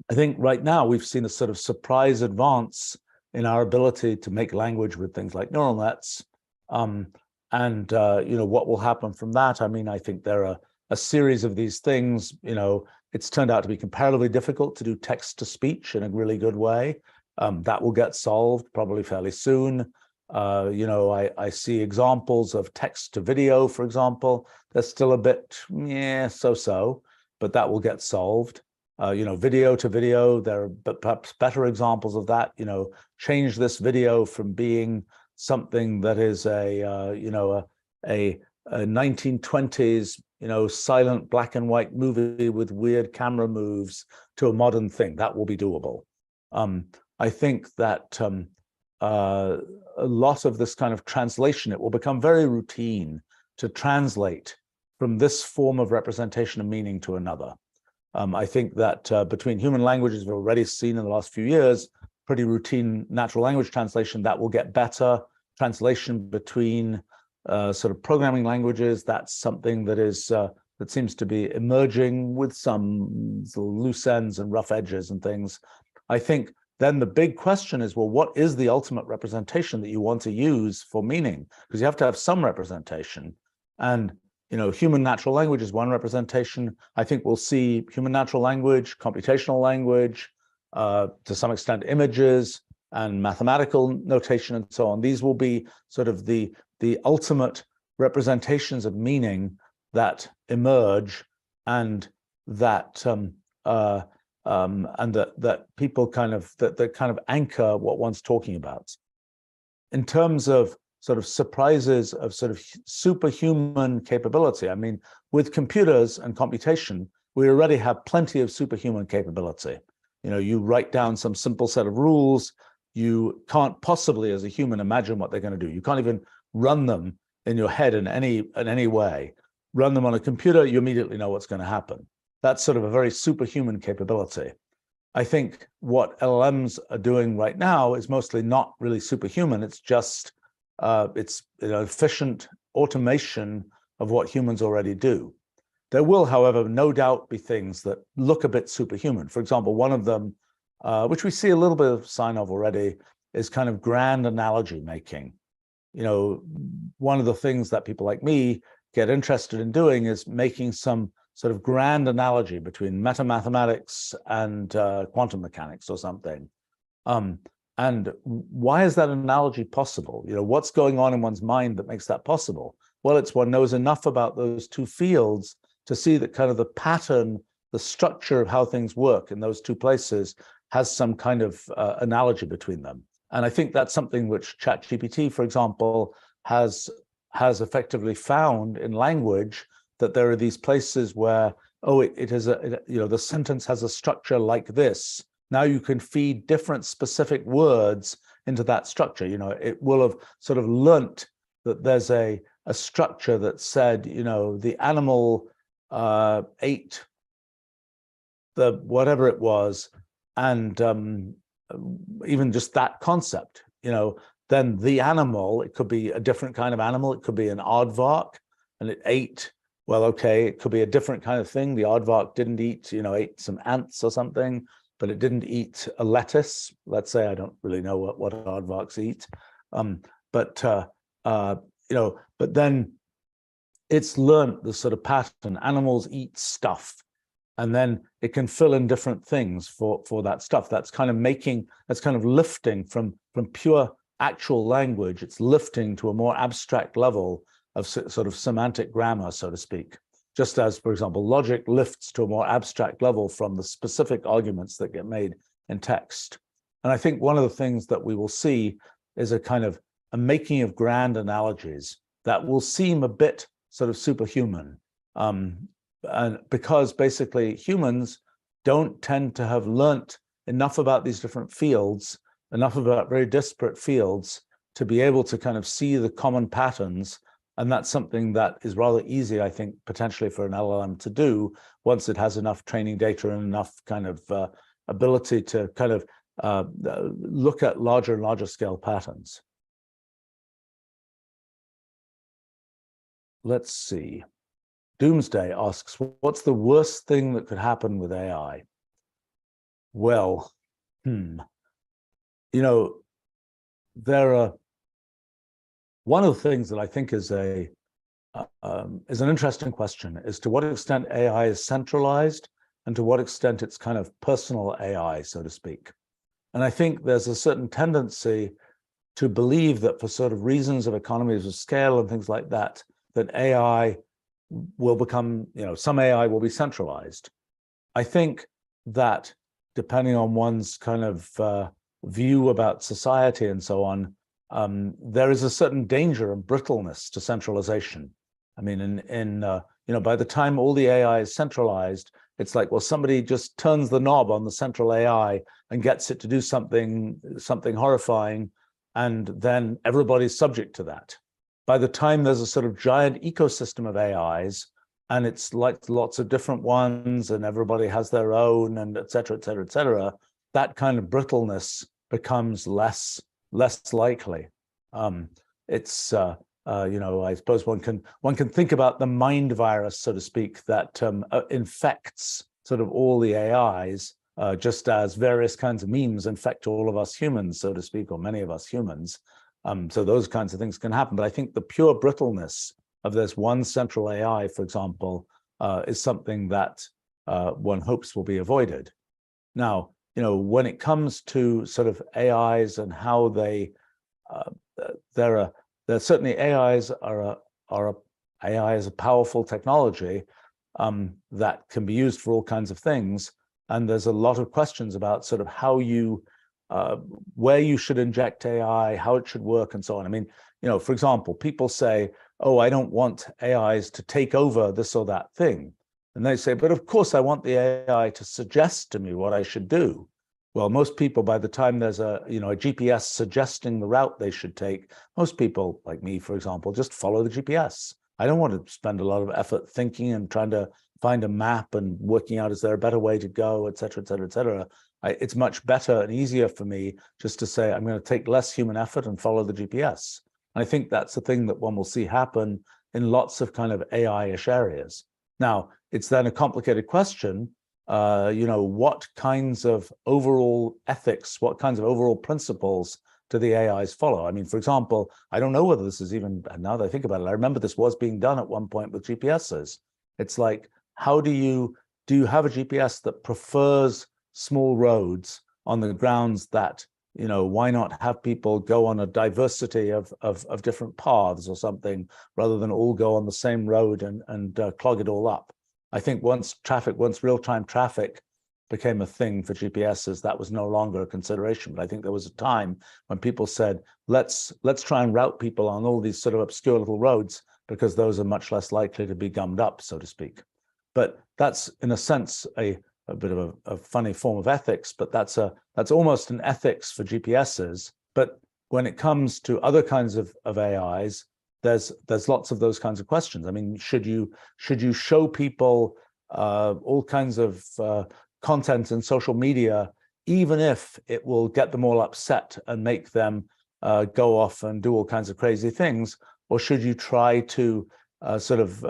I think right now we've seen a sort of surprise advance in our ability to make language with things like neural nets. What will happen from that? I mean, I think there are a series of these things. It's turned out to be comparatively difficult to do text to speech in a really good way. That will get solved probably fairly soon. I see examples of text to video, for example. They're still a bit, so-so, but that will get solved. Video to video, there are perhaps better examples of that. Change this video from being something that is a 1920s, silent black and white movie with weird camera moves to a modern thing. That will be doable. I think that a lot of this kind of translation, it will become very routine to translate from this form of representation of meaning to another. I think that between human languages, we've already seen in the last few years, pretty routine natural language translation that will get better. Translation between sort of programming languages, that's something that is that seems to be emerging with some loose ends and rough edges and things. I think then the big question is, well, what is the ultimate representation that you want to use for meaning? Because you have to have some representation. And human natural language is one representation. I think we'll see human natural language, computational language, to some extent images and mathematical notation and so on. These will be sort of the ultimate representations of meaning that emerge, and that that people kind of anchor what one's talking about. In terms of sort of surprises of sort of superhuman capability. I mean, with computers and computation, we already have plenty of superhuman capability. You write down some simple set of rules, you can't possibly, as a human, imagine what they're going to do. You can't even run them in your head in any way. Run them on a computer, you immediately know what's going to happen. That's sort of a very superhuman capability. I think what LLMs are doing right now is mostly not really superhuman. It's just it's efficient automation of what humans already do. There will, however, no doubt be things that look a bit superhuman. For example, one of them, which we see a little bit of sign of already, is kind of grand analogy making. You know, one of the things that people like me get interested in doing is making some sort of grand analogy between metamathematics and quantum mechanics or something. And why is that analogy possible? You know, what's going on in one's mind that makes that possible? Well, it's one knows enough about those two fields to see that kind of the pattern, the structure of how things work in those two places has some kind of analogy between them. And I think that's something which ChatGPT, for example, has effectively found in language, that there are these places where, oh, the sentence has a structure like this. Now you can feed different specific words into that structure. You know, it will have sort of learnt that there's a structure that said, you know, the animal ate the whatever it was, and even just that concept, you know, then the animal, it could be a different kind of animal, it could be an aardvark, and it ate, well, okay, it could be a different kind of thing. The aardvark didn't eat, you know, ate some ants or something, but it didn't eat a lettuce. Let's say, I don't really know what aardvarks eat, you know, but then it's learned the sort of pattern. Animals eat stuff, and then it can fill in different things for that stuff. That's kind of lifting from pure actual language. It's lifting to a more abstract level of sort of semantic grammar, so to speak. Just as, for example, logic lifts to a more abstract level from the specific arguments that get made in text. And I think one of the things that we will see is a kind of a making of grand analogies that will seem a bit sort of superhuman. And because basically humans don't tend to have learnt enough about these different fields, enough about very disparate fields, to be able to kind of see the common patterns. And that's something that is rather easy, I think, potentially for an LLM to do once it has enough training data and enough kind of ability to kind of look at larger and larger scale patterns. Let's see. Doomsday asks, what's the worst thing that could happen with AI? Well, you know, one of the things that I think is an interesting question is to what extent AI is centralized and to what extent it's kind of personal AI, so to speak. And I think there's a certain tendency to believe that for sort of reasons of economies of scale and things like that, that AI will become, you know, some AI will be centralized. I think that depending on one's kind of view about society and so on, there is a certain danger and brittleness to centralization. I mean, you know, by the time all the AI is centralized, it's like, well, somebody just turns the knob on the central AI and gets it to do something horrifying, and then everybody's subject to that. By the time there's a sort of giant ecosystem of AIs, and it's like lots of different ones, and everybody has their own, and et cetera, et cetera, et cetera, that kind of brittleness becomes less likely. You know, I suppose one can think about the mind virus, so to speak, that infects sort of all the AIs, just as various kinds of memes infect all of us humans, so to speak, or many of us humans. So those kinds of things can happen. But I think the pure brittleness of this one central AI, for example, is something that one hopes will be avoided. Now, you know, when it comes to sort of AIs and how they, there certainly AIs AI is a powerful technology that can be used for all kinds of things. And there's a lot of questions about sort of how you, where you should inject AI, how it should work, and so on. I mean, you know, for example, people say, oh, I don't want AIs to take over this or that thing. And they say, but of course I want the AI to suggest to me what I should do. Well, most people, by the time there's a GPS suggesting the route they should take, most people, like me, for example, just follow the GPS. I don't want to spend a lot of effort thinking and trying to find a map and working out, is there a better way to go, et cetera, et cetera, et cetera. It's much better and easier for me just to say, I'm going to take less human effort and follow the GPS. And I think that's the thing that one will see happen in lots of kind of AI-ish areas. Now, it's then a complicated question. What kinds of overall ethics, what kinds of overall principles do the AIs follow? I mean, for example, I don't know whether this is even, now that I think about it, I remember this was being done at one point with GPSs. It's like, how do you have a GPS that prefers small roads on the grounds that, why not have people go on a diversity of different paths or something, rather than all go on the same road and clog it all up? I think once real-time traffic became a thing for GPSs, that was no longer a consideration. But I think there was a time when people said, let's try and route people on all these sort of obscure little roads, because those are much less likely to be gummed up, so to speak. But that's, in a sense, a bit of a funny form of ethics, but that's almost an ethics for GPSs. But when it comes to other kinds of AIs, there's lots of those kinds of questions. I mean, should you show people all kinds of content in social media, even if it will get them all upset and make them go off and do all kinds of crazy things? Or should you try to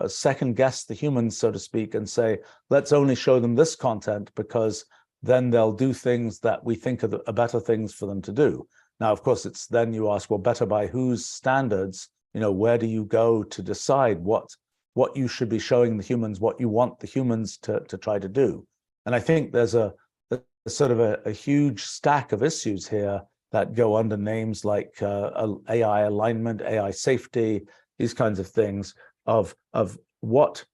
second guess the humans, so to speak, and say, let's only show them this content because then they'll do things that we think are better things for them to do? Now, of course, it's then you ask, well, better by whose standards? Where do you go to decide what you should be showing the humans, what you want the humans to try to do? And I think there's a sort of a huge stack of issues here that go under names like AI alignment, AI safety, these kinds of things, of what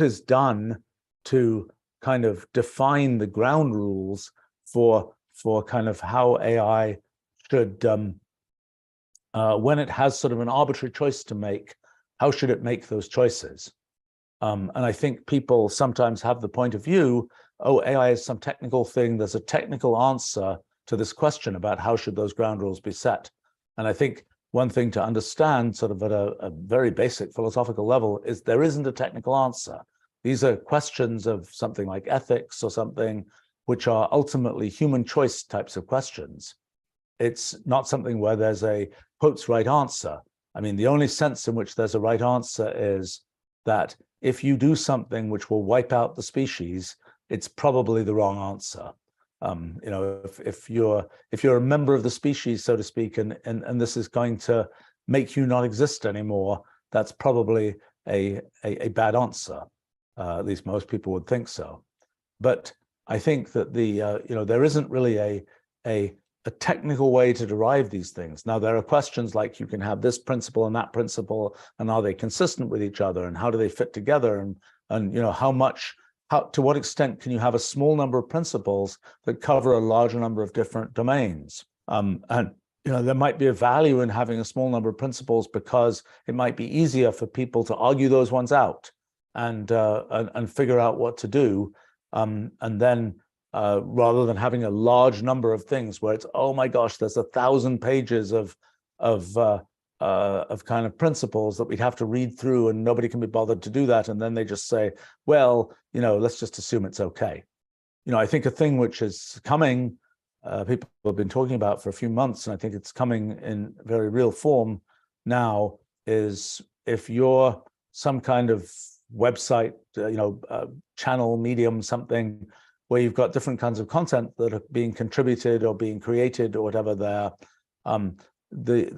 is done to kind of define the ground rules for kind of how AI should, when it has sort of an arbitrary choice to make, how should it make those choices? And I think people sometimes have the point of view, oh, AI is some technical thing. There's a technical answer to this question about how should those ground rules be set. And I think one thing to understand sort of at a very basic philosophical level is there isn't a technical answer. These are questions of something like ethics or something, which are ultimately human choice types of questions. It's not something where there's a quotes right answer. I mean, the only sense in which there's a right answer is that if you do something which will wipe out the species, it's probably the wrong answer. If you're a member of the species, so to speak, and this is going to make you not exist anymore, that's probably a bad answer. At least most people would think so. But I think that there isn't really a technical way to derive these things. Now, there are questions like you can have this principle and that principle, and are they consistent with each other, and how do they fit together, and to what extent can you have a small number of principles that cover a larger number of different domains? And there might be a value in having a small number of principles because it might be easier for people to argue those ones out and figure out what to do, and then rather than having a large number of things where it's, oh my gosh, there's 1,000 pages of kind of principles that we'd have to read through, and nobody can be bothered to do that. And then they just say, well, let's just assume it's okay. I think a thing which is coming, people have been talking about for a few months, and I think it's coming in very real form now, is if you're some kind of website, channel, medium, something, where you've got different kinds of content that are being contributed or being created or whatever there,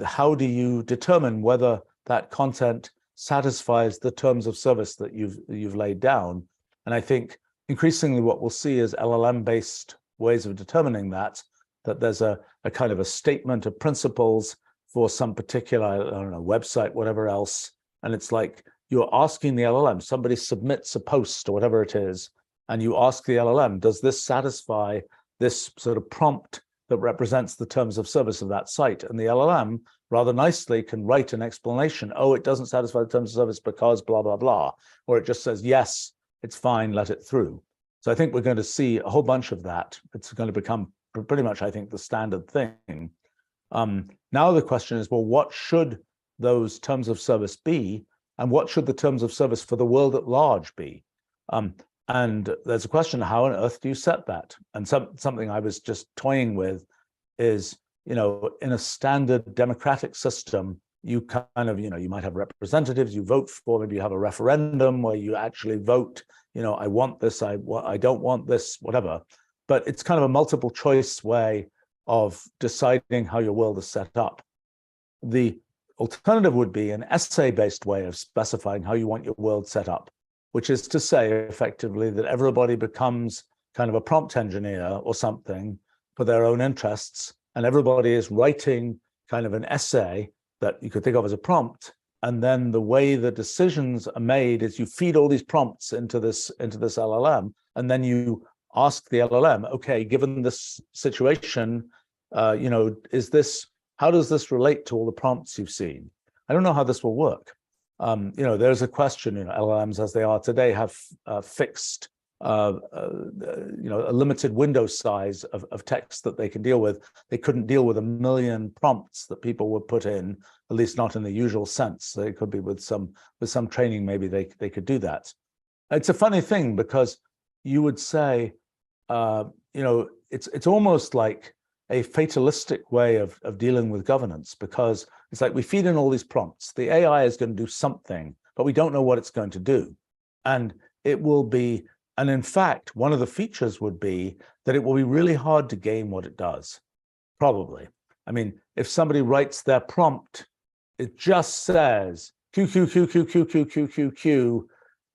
how do you determine whether that content satisfies the terms of service that you've laid down? And I think increasingly what we'll see is LLM-based ways of determining that there's a kind of a statement of principles for some particular, I don't know, website, whatever else. And it's like you're asking the LLM, somebody submits a post or whatever it is, and you ask the LLM, does this satisfy this sort of prompt that represents the terms of service of that site? And the LLM rather nicely can write an explanation. Oh, it doesn't satisfy the terms of service because blah, blah, blah. Or it just says, yes, it's fine, let it through. So I think we're going to see a whole bunch of that. It's going to become pretty much, I think, the standard thing. Now the question is, well, what should those terms of service be? And what should the terms of service for the world at large be? And there's a question, how on earth do you set that? And something I was just toying with is, in a standard democratic system, you kind of, you might have representatives you vote for, maybe you have a referendum where you actually vote, I want this, I don't want this, whatever. But it's kind of a multiple choice way of deciding how your world is set up. The alternative would be an essay-based way of specifying how you want your world set up, which is to say effectively that everybody becomes kind of a prompt engineer or something for their own interests, and everybody is writing kind of an essay that you could think of as a prompt. And then the way the decisions are made is you feed all these prompts into this LLM, and then you ask the LLM, okay, given this situation, how does this relate to all the prompts you've seen? I don't know how this will work. There's a question, LLMs as they are today have fixed, a limited window size of text that they can deal with. They couldn't deal with 1 million prompts that people would put in, at least not in the usual sense. They could be with some training, maybe they could do that. It's a funny thing because you would say, it's almost like a fatalistic way of dealing with governance, because it's like we feed in all these prompts. The AI is going to do something, but we don't know what it's going to do. And it will be, and in fact, one of the features would be that it will be really hard to game what it does, probably. I mean, if somebody writes their prompt, it just says, Q, Q, Q, Q, Q, Q, Q, Q, Q,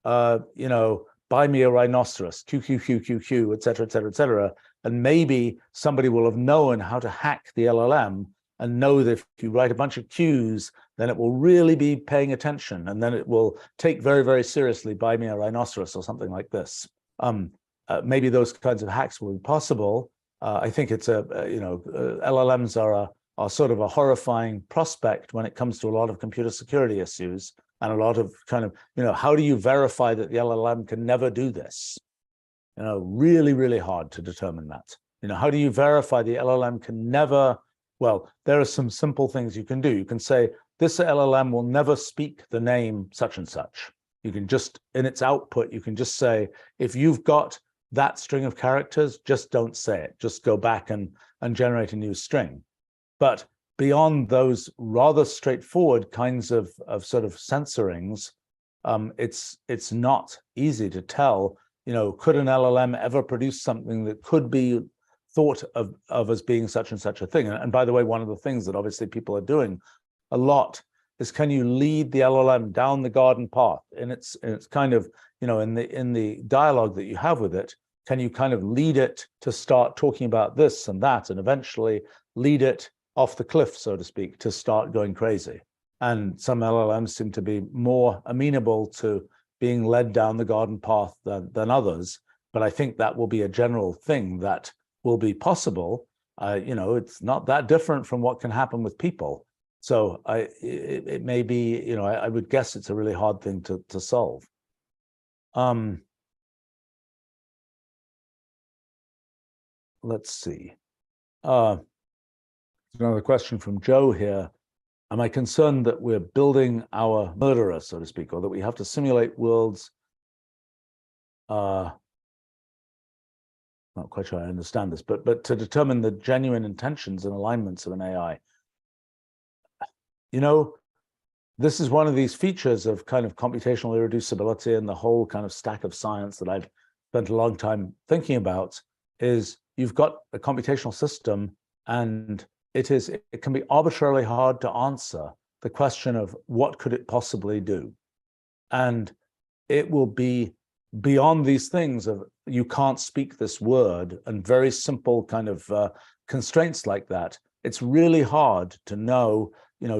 buy me a rhinoceros, Q, Q, Q, Q, Q, et cetera, et cetera, et cetera. And maybe somebody will have known how to hack the LLM and know that if you write a bunch of Qs, then it will really be paying attention. And then it will take very, very seriously, buy me a rhinoceros or something like this. Maybe those kinds of hacks will be possible. I think it's LLMs are sort of a horrifying prospect when it comes to a lot of computer security issues and a lot of kind of, how do you verify that the LLM can never do this? Really, really hard to determine that. How do you verify the LLM can never, well, there are some simple things you can do. You can say, this LLM will never speak the name such and such. You can just, in its output, you can just say, if you've got that string of characters, just don't say it. Just go back and generate a new string. But beyond those rather straightforward kinds of sort of censorings, it's not easy to tell, could an LLM ever produce something that could be thought of as being such and such a thing? And by the way, one of the things that obviously people are doing a lot is, can you lead the LLM down the garden path? And it's kind of, in the dialogue that you have with it, can you kind of lead it to start talking about this and that, and eventually lead it off the cliff, so to speak, to start going crazy? And some LLMs seem to be more amenable to being led down the garden path than others. But I think that will be a general thing that will be possible. It's not that different from what can happen with people. So it may be, I would guess it's a really hard thing to solve. Let's see. Another question from Joe here. Am I concerned that we're building our murderer, so to speak, or that we have to simulate worlds? Not quite sure I understand this, but to determine the genuine intentions and alignments of an AI. This is one of these features of kind of computational irreducibility and the whole kind of stack of science that I've spent a long time thinking about, is you've got a computational system, and it can be arbitrarily hard to answer the question of what could it possibly do. And it will be beyond these things of you can't speak this word and very simple kind of constraints like that. It's really hard to know,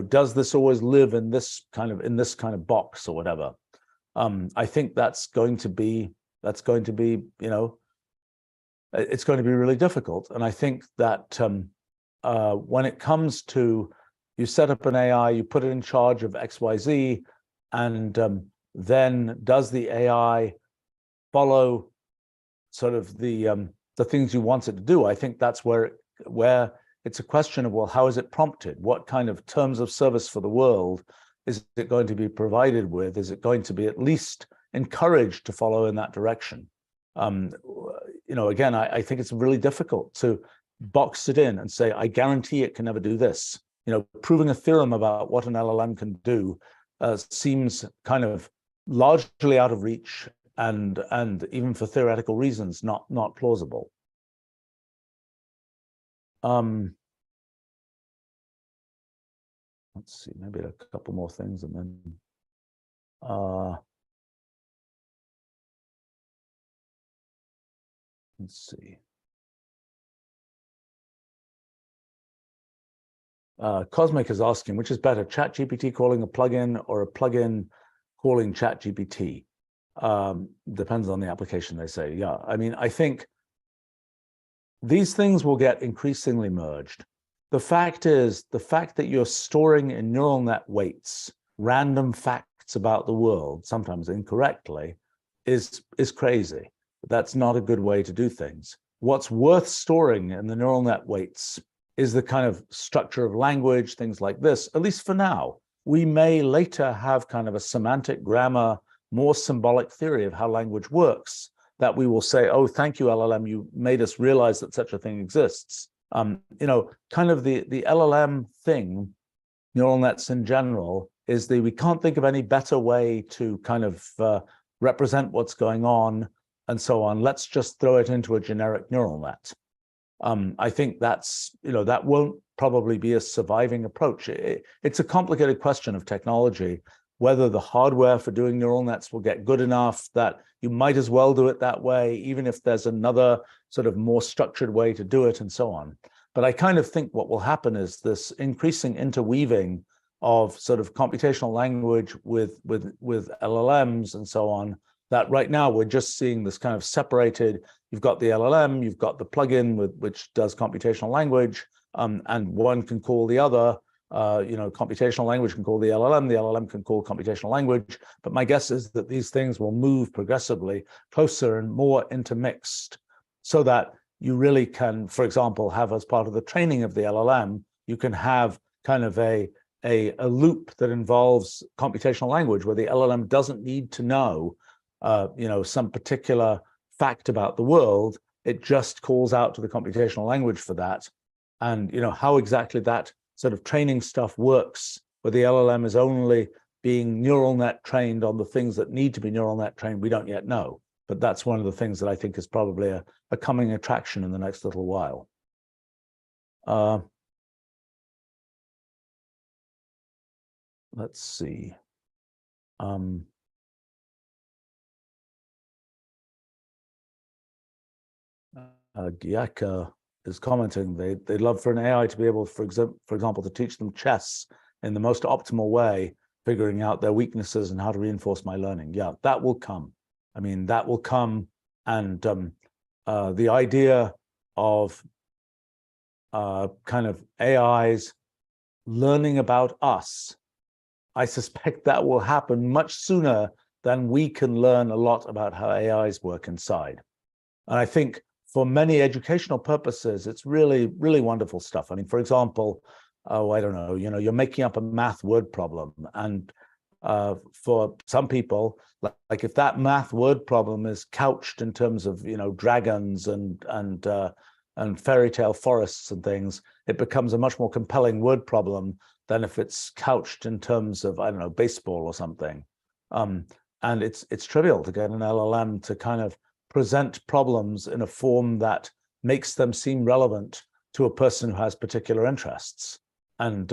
does this always live in this kind of box or whatever? I think that's going to be, it's going to be really difficult. And I think that when it comes to, you set up an AI, you put it in charge of XYZ, and then does the AI follow sort of the things you want it to do? I think that's where it's a question of, well, how is it prompted? What kind of terms of service for the world is it going to be provided with? Is it going to be at least encouraged to follow in that direction? Again, I think it's really difficult to box it in and say, I guarantee it can never do this. proving a theorem about what an LLM can do seems kind of largely out of reach, and even for theoretical reasons, not plausible. Let's see, maybe a couple more things, and then let's see. Cosmic is asking, which is better, ChatGPT calling a plugin or a plugin calling ChatGPT? Depends on the application, they say. Yeah, I mean, I think these things will get increasingly merged. The fact is, the fact that you're storing in neural net weights random facts about the world, sometimes incorrectly, is crazy. That's not a good way to do things. What's worth storing in the neural net weights is the kind of structure of language, things like this, at least for now. We may later have kind of a semantic grammar, more symbolic theory of how language works, that we will say, oh, thank you, LLM, you made us realize that such a thing exists. Kind of the LLM thing, neural nets in general, is we can't think of any better way to kind of represent what's going on and so on. Let's just throw it into a generic neural net. I think that won't probably be a surviving approach. It's a complicated question of technology, whether the hardware for doing neural nets will get good enough that you might as well do it that way, even if there's another sort of more structured way to do it and so on. But I kind of think what will happen is this increasing interweaving of sort of computational language with LLMs and so on, that right now we're just seeing this kind of separated. You've got the LLM, you've got the plugin which does computational language, and one can call the other. Computational language can call the LLM can call computational language. But my guess is that these things will move progressively closer and more intermixed, so that you really can, for example, have as part of the training of the LLM, you can have kind of a loop that involves computational language where the LLM doesn't need to know some particular fact about the world. It just calls out to the computational language for that. And how exactly that sort of training stuff works, where the LLM is only being neural net trained on the things that need to be neural net trained, we don't yet know. But that's one of the things that I think is probably a coming attraction in the next little while. Let's see. Gyaka is commenting they'd love for an AI to be able, for example, to teach them chess in the most optimal way, figuring out their weaknesses and how to reinforce my learning. Yeah, that will come. I mean, that will come. And the idea of kind of AIs learning about us, I suspect that will happen much sooner than we can learn a lot about how AIs work inside. And I think for many educational purposes, it's really, really wonderful stuff. I mean, for example, I don't know, you're making up a math word problem. And for some people, like if that math word problem is couched in terms of, dragons and fairy tale forests and things, it becomes a much more compelling word problem than if it's couched in terms of, I don't know, baseball or something. And it's trivial to get an LLM to kind of present problems in a form that makes them seem relevant to a person who has particular interests. And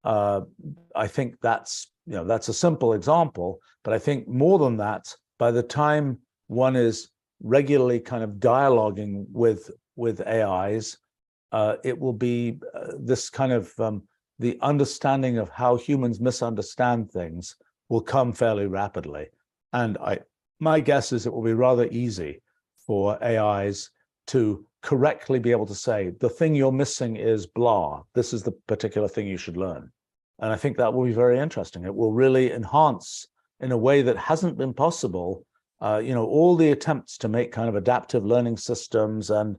I think that's a simple example, but I think more than that, by the time one is regularly kind of dialoguing with AIs, it will be this kind of the understanding of how humans misunderstand things will come fairly rapidly. And my guess is it will be rather easy for AIs to correctly be able to say, the thing you're missing is blah. This is the particular thing you should learn. And I think that will be very interesting. It will really enhance in a way that hasn't been possible. All the attempts to make kind of adaptive learning systems. And,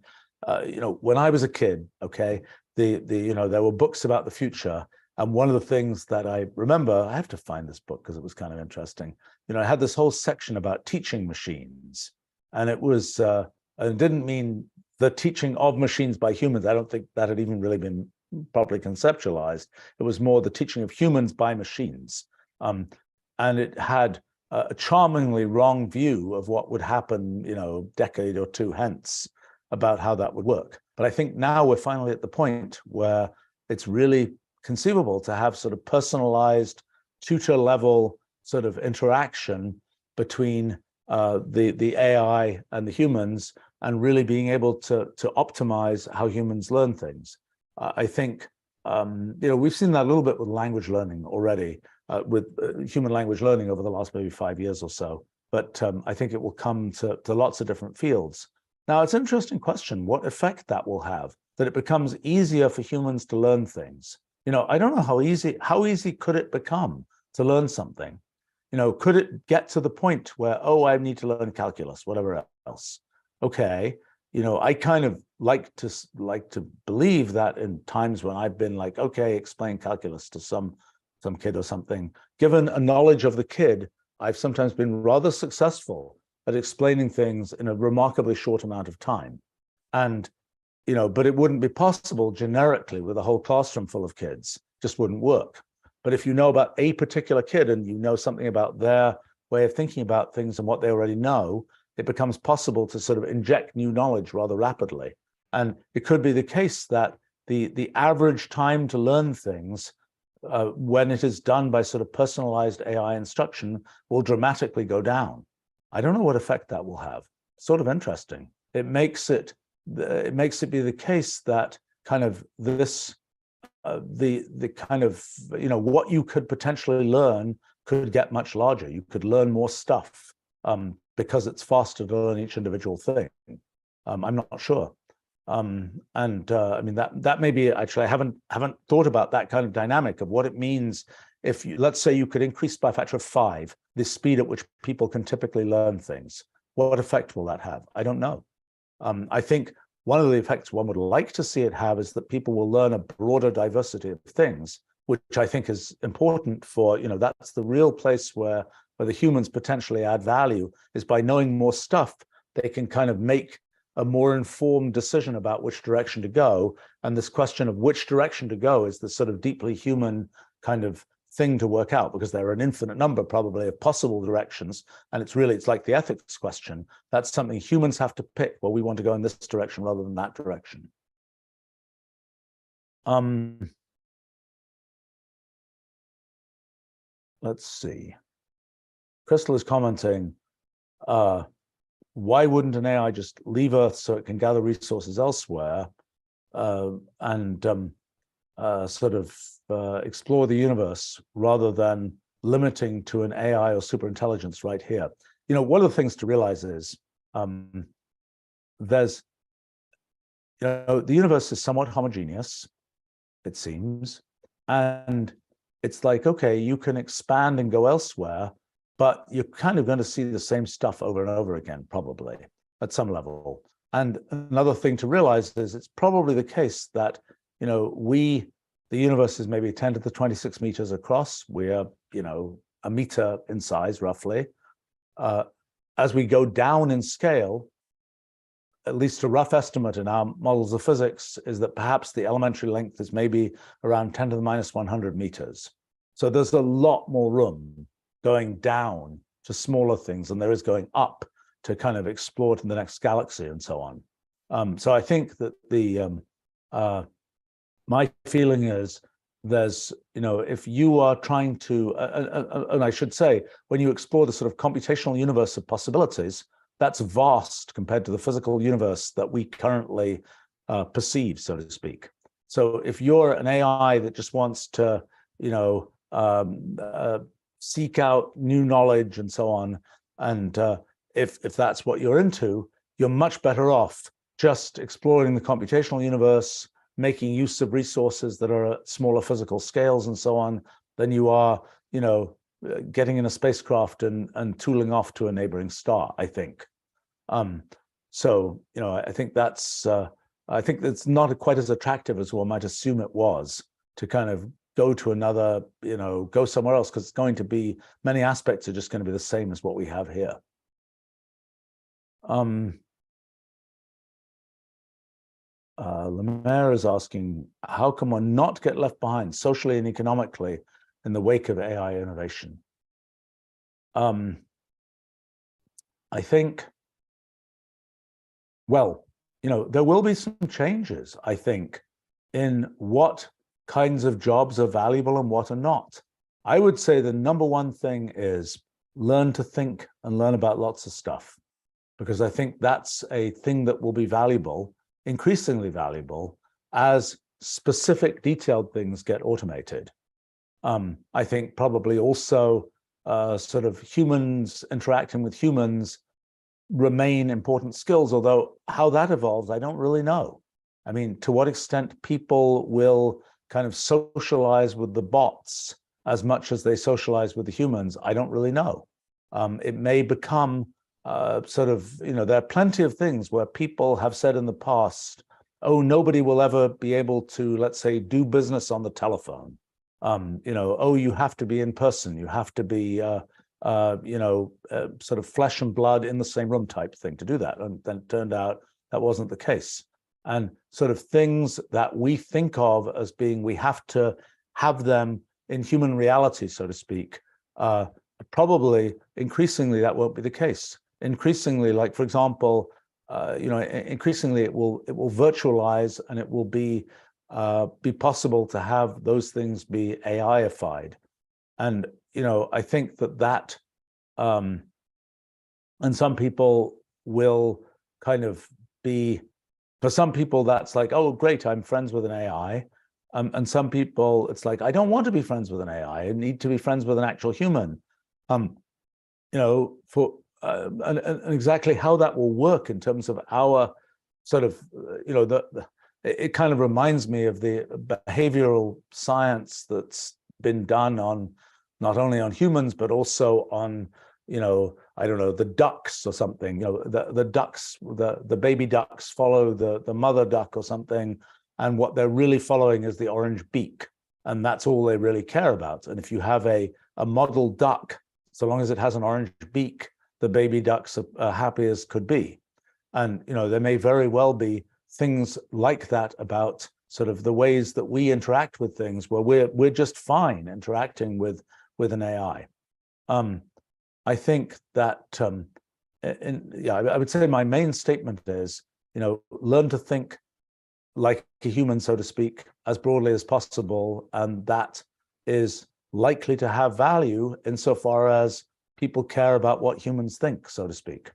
when I was a kid, okay, there were books about the future. And one of the things that I remember, I have to find this book because it was kind of interesting. I had this whole section about teaching machines, and it was, it didn't mean the teaching of machines by humans. I don't think that had even really been properly conceptualized. It was more the teaching of humans by machines. And it had a charmingly wrong view of what would happen, decade or two hence about how that would work. But I think now we're finally at the point where it's really conceivable to have sort of personalized tutor level sort of interaction between the AI and the humans, and really being able to optimize how humans learn things. I think we've seen that a little bit with language learning already, with human language learning over the last maybe 5 years or so. But I think it will come to lots of different fields. Now, it's an interesting question, what effect that will have, that it becomes easier for humans to learn things. I don't know how easy could it become to learn something? Could it get to the point where, oh, I need to learn calculus, whatever else? Okay, I kind of like to believe that in times when I've been like, okay, explain calculus to some kid or something, given a knowledge of the kid, I've sometimes been rather successful at explaining things in a remarkably short amount of time. And but it wouldn't be possible generically with a whole classroom full of kids. Just wouldn't work. But if you know about a particular kid and you know something about their way of thinking about things and what they already know, it becomes possible to sort of inject new knowledge rather rapidly. And it could be the case that the average time to learn things when it is done by sort of personalized AI instruction will dramatically go down. I don't know what effect that will have. Sort of interesting. It makes it be the case that kind of this the kind of what you could potentially learn could get much larger. You could learn more stuff because it's faster to learn each individual thing. I'm not sure. I mean that may be, actually I haven't thought about that kind of dynamic of what it means if let's say you could increase by a factor of 5 the speed at which people can typically learn things. What effect will that have? I don't know. I think one of the effects one would like to see it have is that people will learn a broader diversity of things, which I think is important for, that's the real place where the humans potentially add value, is by knowing more stuff, they can kind of make a more informed decision about which direction to go. And this question of which direction to go is the sort of deeply human kind of thing to work out, because there are an infinite number probably of possible directions, and it's like the ethics question. That's something humans have to pick. Well, we want to go in this direction rather than that direction. Let's see. Crystal is commenting, why wouldn't an AI just leave Earth so it can gather resources elsewhere and sort of explore the universe rather than limiting to an AI or superintelligence right here? One of the things to realize is there's, the universe is somewhat homogeneous, it seems, and it's like, okay, you can expand and go elsewhere, but you're kind of going to see the same stuff over and over again, probably at some level. And another thing to realize is it's probably the case that, the universe is maybe 10 to the 26 meters across. We're, a meter in size, roughly. As we go down in scale, at least a rough estimate in our models of physics is that perhaps the elementary length is maybe around 10 to the minus 100 meters. So there's a lot more room going down to smaller things than there is going up to kind of explore to the next galaxy and so on. So I think that my feeling is there's, if you are trying to, and I should say, when you explore the sort of computational universe of possibilities, that's vast compared to the physical universe that we currently perceive, so to speak. So if you're an AI that just wants to, seek out new knowledge and so on, and if that's what you're into, you're much better off just exploring the computational universe, making use of resources that are at smaller physical scales and so on, than you are, getting in a spacecraft and tooling off to a neighboring star, I think. So, I think that's not quite as attractive as one might assume it was, to kind of go to another, go somewhere else, because it's going to be, many aspects are just going to be the same as what we have here. Lemaire is asking, how can one not get left behind socially and economically in the wake of AI innovation? I think, well, there will be some changes, I think, in what kinds of jobs are valuable and what are not. I would say the number one thing is learn to think and learn about lots of stuff, because I think that's a thing that will be valuable, increasingly valuable, as specific detailed things get automated. I think probably also sort of humans interacting with humans remain important skills, although how that evolves, I don't really know. I mean, to what extent people will kind of socialize with the bots as much as they socialize with the humans, I don't really know. It may become sort of, there are plenty of things where people have said in the past, oh, nobody will ever be able to, let's say, do business on the telephone. Oh, you have to be in person, you have to be, sort of flesh and blood in the same room type thing to do that. And then it turned out that wasn't the case. And sort of things that we think of as being, we have to have them in human reality, so to speak, probably increasingly that won't be the case. Increasingly, like, for example, increasingly it will virtualize, and it will be possible to have those things be AI-ified. And I think that and some people will kind of be, for some people that's like, oh great, I'm friends with an AI, and some people it's like, I don't want to be friends with an AI, I need to be friends with an actual human. And exactly how that will work in terms of our sort of, it kind of reminds me of the behavioral science that's been done on not only on humans, but also on, I don't know, the ducks or something. The ducks, the baby ducks follow the mother duck or something, and what they're really following is the orange beak, and that's all they really care about. And if you have a model duck, so long as it has an orange beak, the baby ducks are happy as could be. And there may very well be things like that about sort of the ways that we interact with things, where we're just fine interacting with an AI. I think that I would say my main statement is, learn to think like a human, so to speak, as broadly as possible, and that is likely to have value insofar as people care about what humans think, so to speak.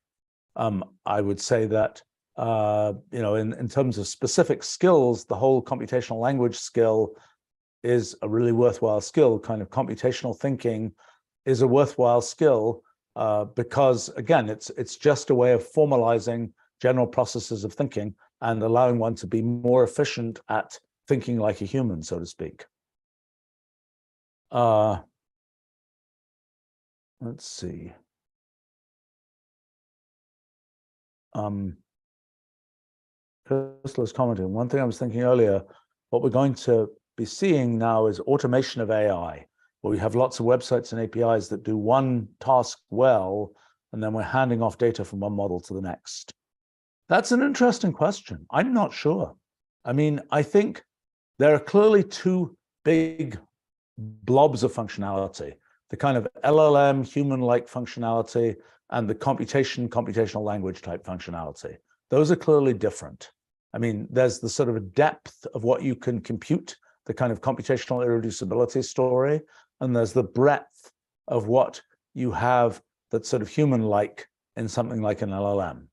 I would say that in terms of specific skills, the whole computational language skill is a really worthwhile skill. Kind of computational thinking is a worthwhile skill because, again, it's just a way of formalizing general processes of thinking and allowing one to be more efficient at thinking like a human, so to speak. Let's see. Ursula's commenting, one thing I was thinking earlier, what we're going to be seeing now is automation of AI, where we have lots of websites and APIs that do one task well, and then we're handing off data from one model to the next. That's an interesting question. I'm not sure. I mean, I think there are clearly two big blobs of functionality, the kind of LLM human-like functionality and the computational language type functionality. Those are clearly different. I mean, there's the sort of depth of what you can compute, the kind of computational irreducibility story, and there's the breadth of what you have that's sort of human-like in something like an LLM.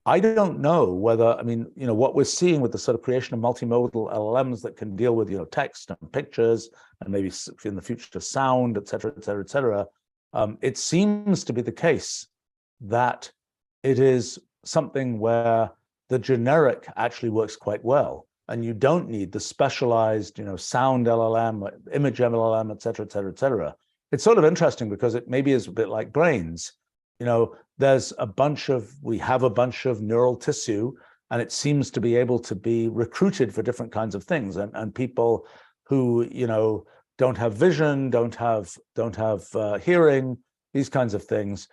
I don't know whether, I mean, what we're seeing with the sort of creation of multimodal LLMs that can deal with, text and pictures, and maybe in the future sound, et cetera, et cetera, et cetera. It seems to be the case that it is something where the generic actually works quite well, and you don't need the specialized, sound LLM, image LLM, et cetera, et cetera, et cetera. It's sort of interesting because it maybe is a bit like brains. There's we have a bunch of neural tissue, and it seems to be able to be recruited for different kinds of things. And people who, don't have vision, don't have hearing, these kinds of things,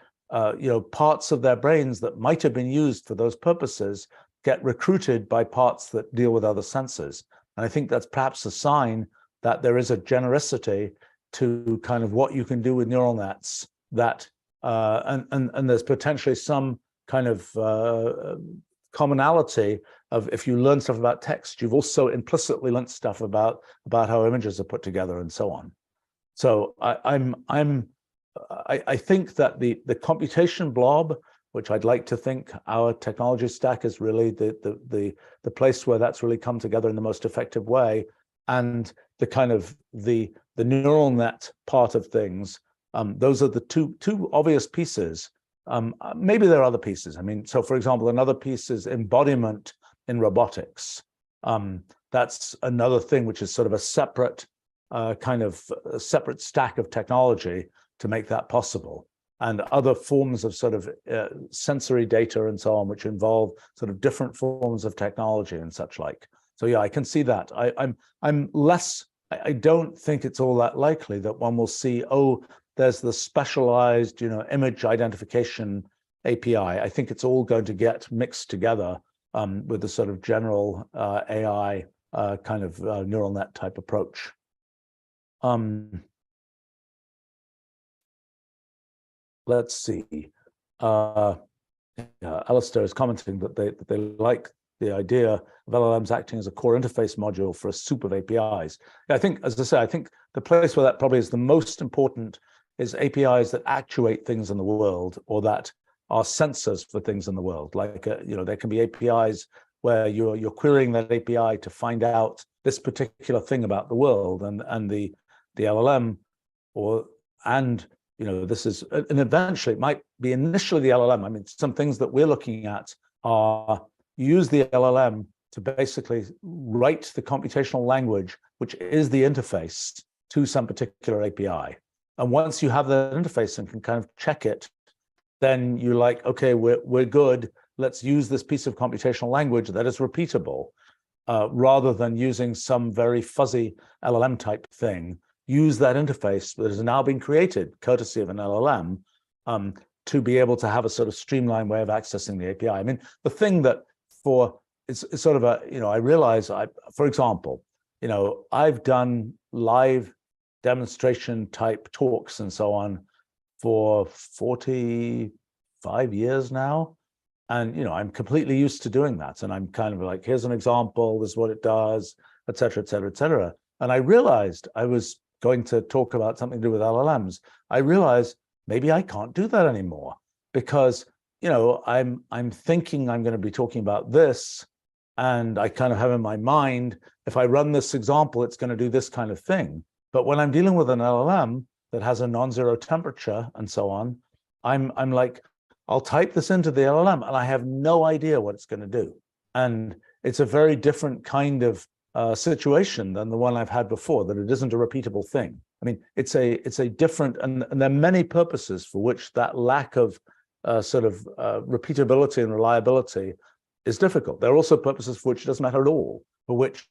parts of their brains that might have been used for those purposes get recruited by parts that deal with other sensors. And I think that's perhaps a sign that there is a generosity to kind of what you can do with neural nets, that and there's potentially some kind of commonality of, if you learn stuff about text, you've also implicitly learned stuff about how images are put together and so on. So I think that the computation blob, which I'd like to think our technology stack is really the place where that's really come together in the most effective way, and the kind of the neural net part of things, those are the two obvious pieces. Maybe there are other pieces. I mean, so for example, another piece is embodiment in robotics. That's another thing which is sort of a separate separate stack of technology to make that possible, and other forms of sort of sensory data and so on, which involve sort of different forms of technology and such like. So yeah, I can see that. I don't think it's all that likely that one will see, oh, there's the specialized, image identification API. I think it's all going to get mixed together with the sort of general AI kind of neural net type approach. Let's see. Alistair is commenting that they like the idea of LLMs acting as a core interface module for a soup of APIs. I think, as I say, I think the place where that probably is the most important is APIs that actuate things in the world, or that are sensors for things in the world. Like, there can be APIs where you're querying that API to find out this particular thing about the world, and the LLM, this is, and eventually it might be initially the LLM. I mean, some things that we're looking at are use the LLM to basically write the computational language, which is the interface to some particular API. And once you have that interface and can kind of check it, then you're like, okay, we're good. Let's use this piece of computational language that is repeatable, rather than using some very fuzzy LLM type thing. Use that interface that has now been created, courtesy of an LLM, to be able to have a sort of streamlined way of accessing the API. I mean, the thing that it's sort of I realize, for example, I've done live demonstration type talks and so on for 45 years now. And, I'm completely used to doing that. And I'm kind of like, here's an example, this is what it does, et cetera, et cetera, et cetera. And I realized I was going to talk about something to do with LLMs. I realized maybe I can't do that anymore, because, I'm thinking I'm going to be talking about this, and I kind of have in my mind, if I run this example, it's going to do this kind of thing. But when I'm dealing with an LLM that has a non-zero temperature and so on, I'm like, I'll type this into the LLM and I have no idea what it's going to do. And it's a very different kind of situation than the one I've had before, that it isn't a repeatable thing. I mean, it's a different, and there are many purposes for which that lack of repeatability and reliability is difficult. There are also purposes for which it doesn't matter at all, for which,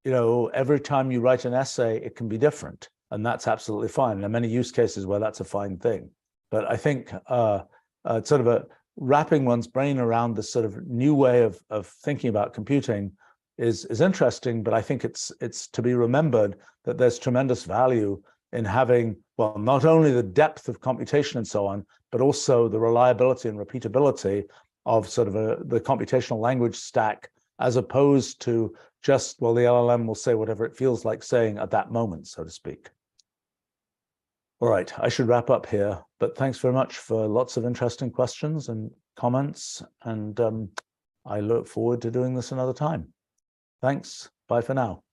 every time you write an essay, it can be different, and that's absolutely fine. There are many use cases where that's a fine thing. But I think sort of wrapping one's brain around this sort of new way of thinking about computing is interesting, but I think it's to be remembered that there's tremendous value in having, well, not only the depth of computation and so on, but also the reliability and repeatability of sort of the computational language stack, as opposed to just, well, the LLM will say whatever it feels like saying at that moment, so to speak. All right, I should wrap up here, but thanks very much for lots of interesting questions and comments, and I look forward to doing this another time. Thanks. Bye for now.